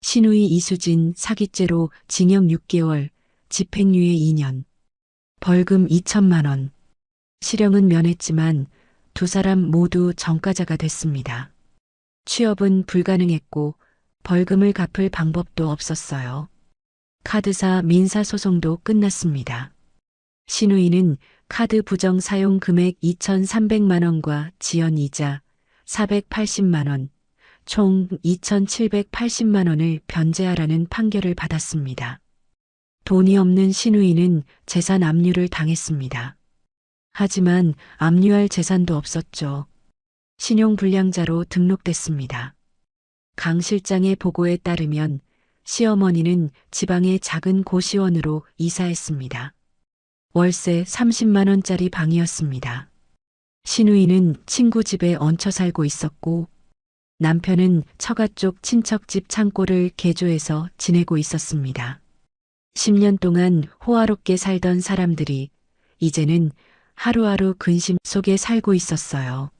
B: 시누이 이수진 사기죄로 징역 6개월, 집행유예 2년, 벌금 2천만 원. 실형은 면했지만 두 사람 모두 전과자가 됐습니다. 취업은 불가능했고 벌금을 갚을 방법도 없었어요. 카드사 민사소송도 끝났습니다. 시누이는 카드 부정 사용 금액 2,300만 원과 지연 이자 480만 원, 총 2,780만 원을 변제하라는 판결을 받았습니다. 돈이 없는 시누이는 재산 압류를 당했습니다. 하지만 압류할 재산도 없었죠. 신용불량자로 등록됐습니다. 강 실장의 보고에 따르면 시어머니는 지방의 작은 고시원으로 이사했습니다. 월세 30만 원짜리 방이었습니다. 신우이는 친구 집에 얹혀 살고 있었고 남편은 처가 쪽 친척집 창고를 개조해서 지내고 있었습니다. 10년 동안 호화롭게 살던 사람들이 이제는 하루하루 근심 속에 살고 있었어요.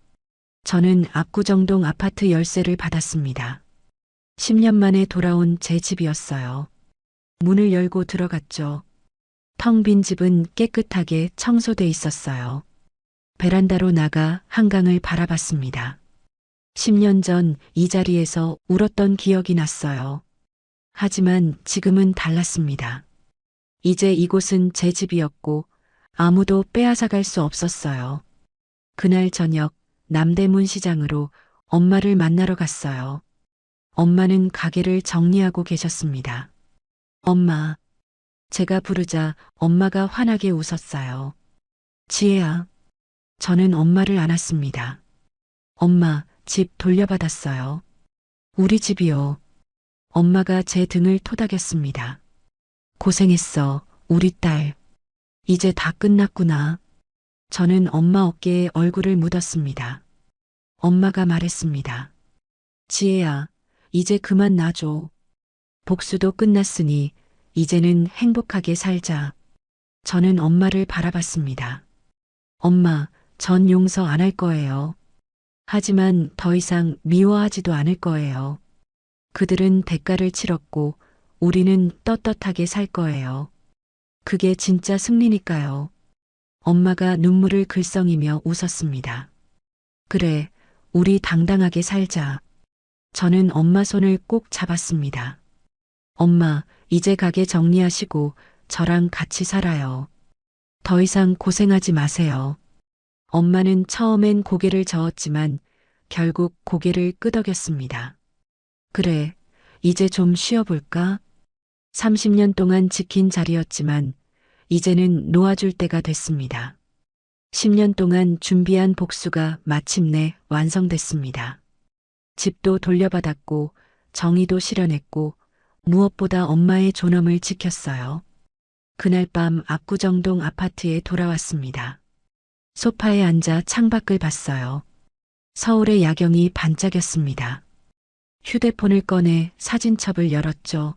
B: 저는 압구정동 아파트 열쇠를 받았습니다. 10년 만에 돌아온 제 집이었어요. 문을 열고 들어갔죠. 텅 빈 집은 깨끗하게 청소돼 있었어요. 베란다로 나가 한강을 바라봤습니다. 10년 전 이 자리에서 울었던 기억이 났어요. 하지만 지금은 달랐습니다. 이제 이곳은 제 집이었고 아무도 빼앗아갈 수 없었어요. 그날 저녁 남대문 시장으로 엄마를 만나러 갔어요. 엄마는 가게를 정리하고 계셨습니다. 엄마. 제가 부르자 엄마가 환하게 웃었어요. 지혜야. 저는 엄마를 안았습니다. 엄마, 집 돌려받았어요. 우리 집이요. 엄마가 제 등을 토닥였습니다. 고생했어, 우리 딸. 이제 다 끝났구나. 저는 엄마 어깨에 얼굴을 묻었습니다. 엄마가 말했습니다. 지혜야, 이제 그만 놔줘. 복수도 끝났으니 이제는 행복하게 살자. 저는 엄마를 바라봤습니다. 엄마, 전 용서 안 할 거예요. 하지만 더 이상 미워하지도 않을 거예요. 그들은 대가를 치렀고 우리는 떳떳하게 살 거예요. 그게 진짜 승리니까요. 엄마가 눈물을 글썽이며 웃었습니다. 그래, 우리 당당하게 살자. 저는 엄마 손을 꼭 잡았습니다. 엄마, 이제 가게 정리하시고 저랑 같이 살아요. 더 이상 고생하지 마세요. 엄마는 처음엔 고개를 저었지만 결국 고개를 끄덕였습니다. 그래, 이제 좀 쉬어볼까? 30년 동안 지킨 자리였지만 이제는 놓아줄 때가 됐습니다. 10년 동안 준비한 복수가 마침내 완성됐습니다. 집도 돌려받았고 정의도 실현했고 무엇보다 엄마의 존엄을 지켰어요. 그날 밤 압구정동 아파트에 돌아왔습니다. 소파에 앉아 창밖을 봤어요. 서울의 야경이 반짝였습니다. 휴대폰을 꺼내 사진첩을 열었죠.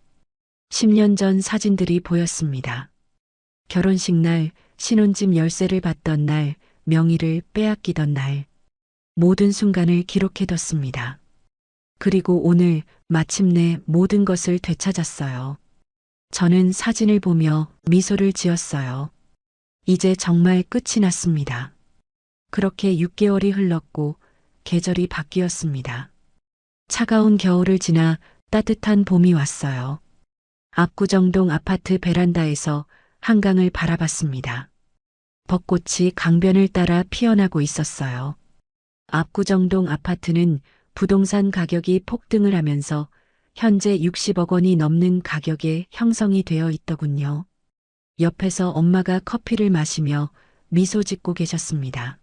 B: 10년 전 사진들이 보였습니다. 결혼식 날, 신혼집 열쇠를 받던 날, 명의를 빼앗기던 날. 모든 순간을 기록해뒀습니다. 그리고 오늘 마침내 모든 것을 되찾았어요. 저는 사진을 보며 미소를 지었어요. 이제 정말 끝이 났습니다. 그렇게 6개월이 흘렀고 계절이 바뀌었습니다. 차가운 겨울을 지나 따뜻한 봄이 왔어요. 압구정동 아파트 베란다에서 한강을 바라봤습니다. 벚꽃이 강변을 따라 피어나고 있었어요. 압구정동 아파트는 부동산 가격이 폭등을 하면서 현재 60억 원이 넘는 가격에 형성이 되어 있더군요. 옆에서 엄마가 커피를 마시며 미소 짓고 계셨습니다.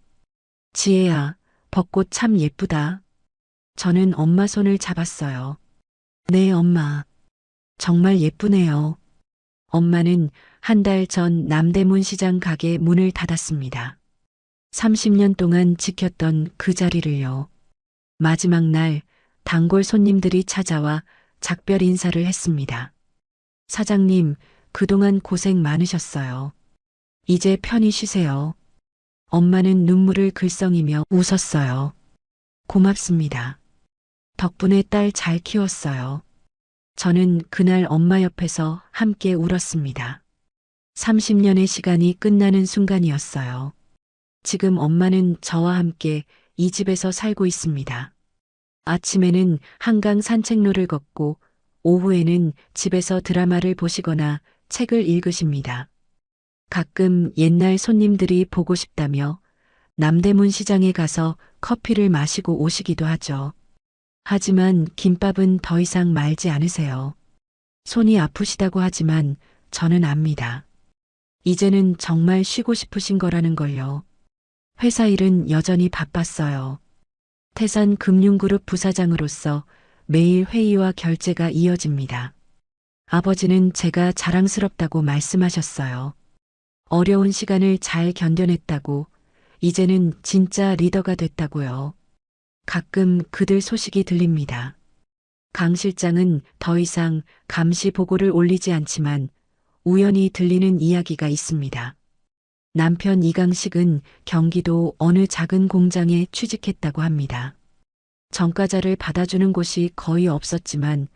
B: 지혜야, 벚꽃 참 예쁘다. 저는 엄마 손을 잡았어요. 네, 엄마. 정말 예쁘네요. 엄마는 한 달 전 남대문 시장 가게 문을 닫았습니다. 30년 동안 지켰던 그 자리를요. 마지막 날 단골 손님들이 찾아와 작별 인사를 했습니다. 사장님, 그동안 고생 많으셨어요. 이제 편히 쉬세요. 엄마는 눈물을 글썽이며 웃었어요. 고맙습니다. 덕분에 딸 잘 키웠어요. 저는 그날 엄마 옆에서 함께 울었습니다. 30년의 시간이 끝나는 순간이었어요. 지금 엄마는 저와 함께 이 집에서 살고 있습니다. 아침에는 한강 산책로를 걷고 오후에는 집에서 드라마를 보시거나 책을 읽으십니다. 가끔 옛날 손님들이 보고 싶다며 남대문 시장에 가서 커피를 마시고 오시기도 하죠. 하지만 김밥은 더 이상 말지 않으세요. 손이 아프시다고 하지만 저는 압니다. 이제는 정말 쉬고 싶으신 거라는 걸요. 회사 일은 여전히 바빴어요. 태산금융그룹 부사장으로서 매일 회의와 결제가 이어집니다. 아버지는 제가 자랑스럽다고 말씀하셨어요. 어려운 시간을 잘 견뎌냈다고, 이제는 진짜 리더가 됐다고요. 가끔 그들 소식이 들립니다. 강 실장은 더 이상 감시 보고를 올리지 않지만 우연히 들리는 이야기가 있습니다. 남편 이강식은 경기도 어느 작은 공장에 취직했다고 합니다. 정가자를 받아주는 곳이 거의 없었지만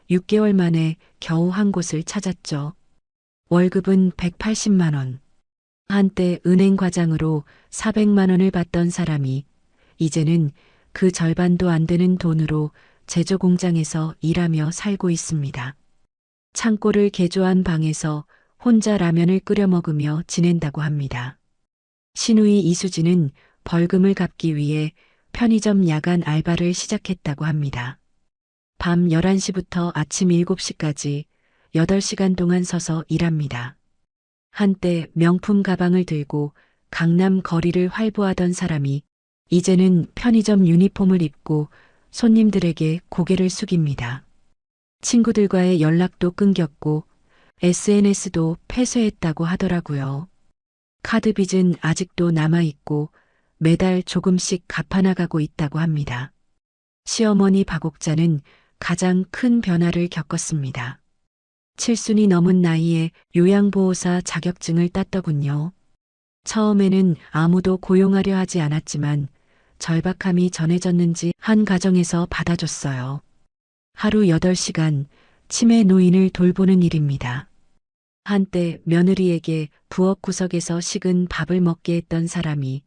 B: 6개월 만에 겨우 한 곳을 찾았죠. 월급은 180만 원. 한때 은행 과장으로 400만 원을 받던 사람이 이제는 그 절반도 안 되는 돈으로 제조 공장에서 일하며 살고 있습니다. 창고를 개조한 방에서 혼자 라면을 끓여 먹으며 지낸다고 합니다. 시누이 이수지는 벌금을 갚기 위해 편의점 야간 알바를 시작했다고 합니다. 밤 11시부터 아침 7시까지 8시간 동안 서서 일합니다. 한때 명품 가방을 들고 강남 거리를 활보하던 사람이 이제는 편의점 유니폼을 입고 손님들에게 고개를 숙입니다. 친구들과의 연락도 끊겼고 SNS도 폐쇄했다고 하더라고요. 카드 빚은 아직도 남아있고 매달 조금씩 갚아나가고 있다고 합니다. 시어머니 박옥자는 가장 큰 변화를 겪었습니다. 7순이 넘은 나이에 요양보호사 자격증을 땄더군요. 처음에는 아무도 고용하려 하지 않았지만 절박함이 전해졌는지 한 가정에서 받아줬어요. 하루 8시간 치매 노인을 돌보는 일입니다. 한때 며느리에게 부엌 구석에서 식은 밥을 먹게 했던 사람이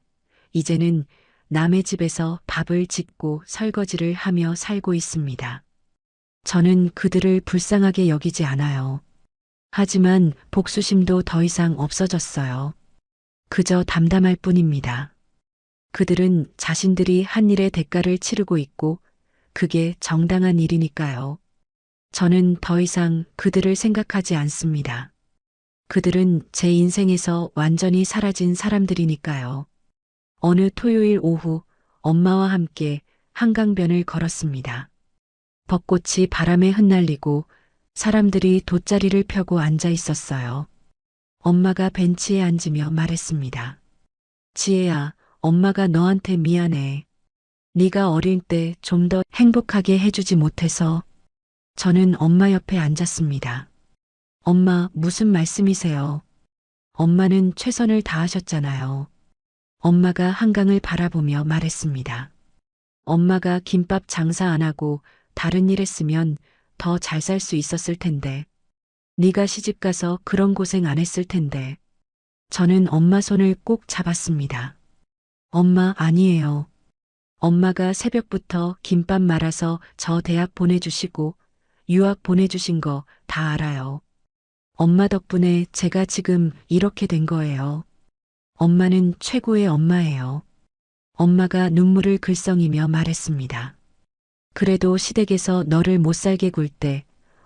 B: 이제는 남의 집에서 밥을 짓고 설거지를 하며 살고 있습니다. 저는 그들을 불쌍하게 여기지 않아요. 하지만 복수심도 더 이상 없어졌어요. 그저 담담할 뿐입니다. 그들은 자신들이 한 일의 대가를 치르고 있고 그게 정당한 일이니까요. 저는 더 이상 그들을 생각하지 않습니다. 그들은 제 인생에서 완전히 사라진 사람들이니까요. 어느 토요일 오후 엄마와 함께 한강변을 걸었습니다. 벚꽃이 바람에 흩날리고 사람들이 돗자리를 펴고 앉아 있었어요. 엄마가 벤치에 앉으며 말했습니다. 지혜야, 엄마가 너한테 미안해. 네가 어릴 때 좀 더 행복하게 해주지 못해서. 저는 엄마 옆에 앉았습니다. 엄마, 무슨 말씀이세요? 엄마는 최선을 다하셨잖아요. 엄마가 한강을 바라보며 말했습니다. 엄마가 김밥 장사 안 하고 다른 일 했으면 더 잘 살 수 있었을 텐데. 네가 시집가서 그런 고생 안 했을 텐데. 저는 엄마 손을 꼭 잡았습니다. 엄마, 아니에요. 엄마가 새벽부터 김밥 말아서 저 대학 보내주시고 유학 보내주신 거 다 알아요. 엄마 덕분에 제가 지금 이렇게 된 거예요. 엄마는 최고의 엄마예요. 엄마가 눈물을 글썽이며 말했습니다. 그래도 시댁에서 너를 못 살게 굴 때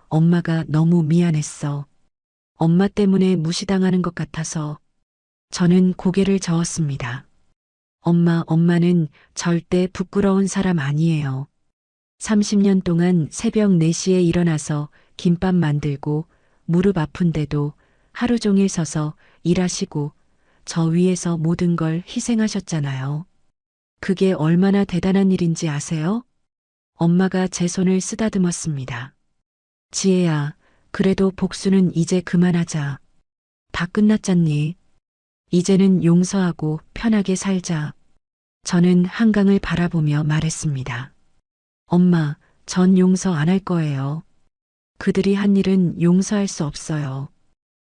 B: 엄마가 너무 미안했어. 엄마 때문에 무시당하는 것 같아서. 저는 고개를 저었습니다. 엄마는 절대 부끄러운 사람 아니에요. 30년 동안 새벽 4시에 일어나서 김밥 만들고 무릎 아픈데도 하루 종일 서서 일하시고 저 위해서 모든 걸 희생하셨잖아요. 그게 얼마나 대단한 일인지 아세요? 엄마가 제 손을 쓰다듬었습니다. 지혜야, 그래도 복수는 이제 그만하자. 다 끝났잖니. 이제는 용서하고 편하게 살자. 저는 한강을 바라보며 말했습니다. 엄마, 전 용서 안 할 거예요. 그들이 한 일은 용서할 수 없어요.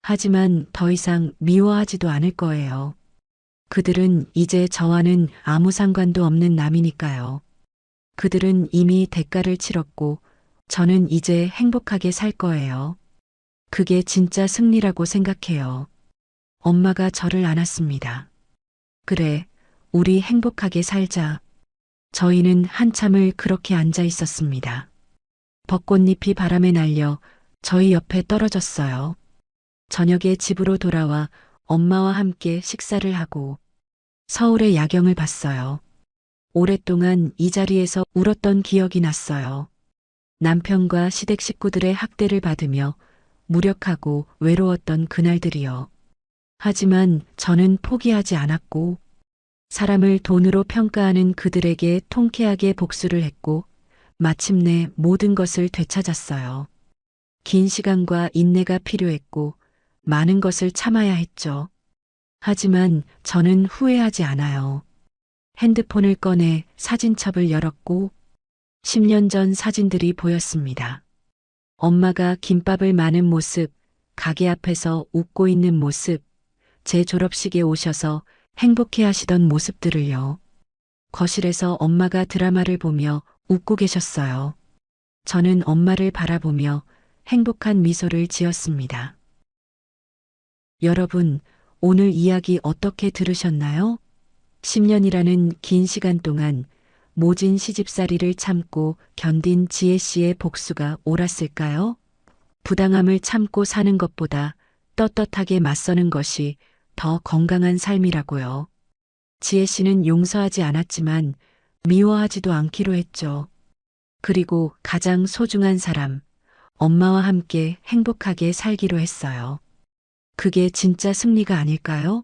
B: 하지만 더 이상 미워하지도 않을 거예요. 그들은 이제 저와는 아무 상관도 없는 남이니까요. 그들은 이미 대가를 치렀고 저는 이제 행복하게 살 거예요. 그게 진짜 승리라고 생각해요. 엄마가 저를 안았습니다. 그래, 우리 행복하게 살자. 저희는 한참을 그렇게 앉아 있었습니다. 벚꽃잎이 바람에 날려 저희 옆에 떨어졌어요. 저녁에 집으로 돌아와 엄마와 함께 식사를 하고 서울의 야경을 봤어요. 오랫동안 이 자리에서 울었던 기억이 났어요. 남편과 시댁 식구들의 학대를 받으며 무력하고 외로웠던 그날들이요. 하지만 저는 포기하지 않았고, 사람을 돈으로 평가하는 그들에게 통쾌하게 복수를 했고, 마침내 모든 것을 되찾았어요. 긴 시간과 인내가 필요했고, 많은 것을 참아야 했죠. 하지만 저는 후회하지 않아요. 핸드폰을 꺼내 사진첩을 열었고, 10년 전 사진들이 보였습니다. 엄마가 김밥을 마는 모습, 가게 앞에서 웃고 있는 모습, 제 졸업식에 오셔서 행복해 하시던 모습들을요. 거실에서 엄마가 드라마를 보며 웃고 계셨어요. 저는 엄마를 바라보며 행복한 미소를 지었습니다. 여러분, 오늘 이야기 어떻게 들으셨나요? 10년이라는 긴 시간 동안 모진 시집살이를 참고 견딘 지혜 씨의 복수가 옳았을까요? 부당함을 참고 사는 것보다 떳떳하게 맞서는 것이 더 건강한 삶이라고요. 지혜 씨는 용서하지 않았지만 미워하지도 않기로 했죠. 그리고 가장 소중한 사람, 엄마와 함께 행복하게 살기로 했어요. 그게 진짜 승리가 아닐까요?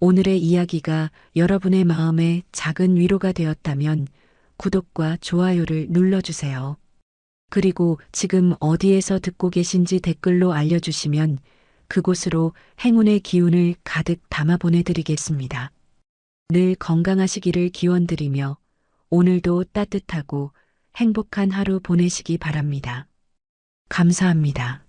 B: 오늘의 이야기가 여러분의 마음에 작은 위로가 되었다면 구독과 좋아요를 눌러주세요. 그리고 지금 어디에서 듣고 계신지 댓글로 알려주시면 그곳으로 행운의 기운을 가득 담아 보내드리겠습니다. 늘 건강하시기를 기원드리며 오늘도 따뜻하고 행복한 하루 보내시기 바랍니다. 감사합니다.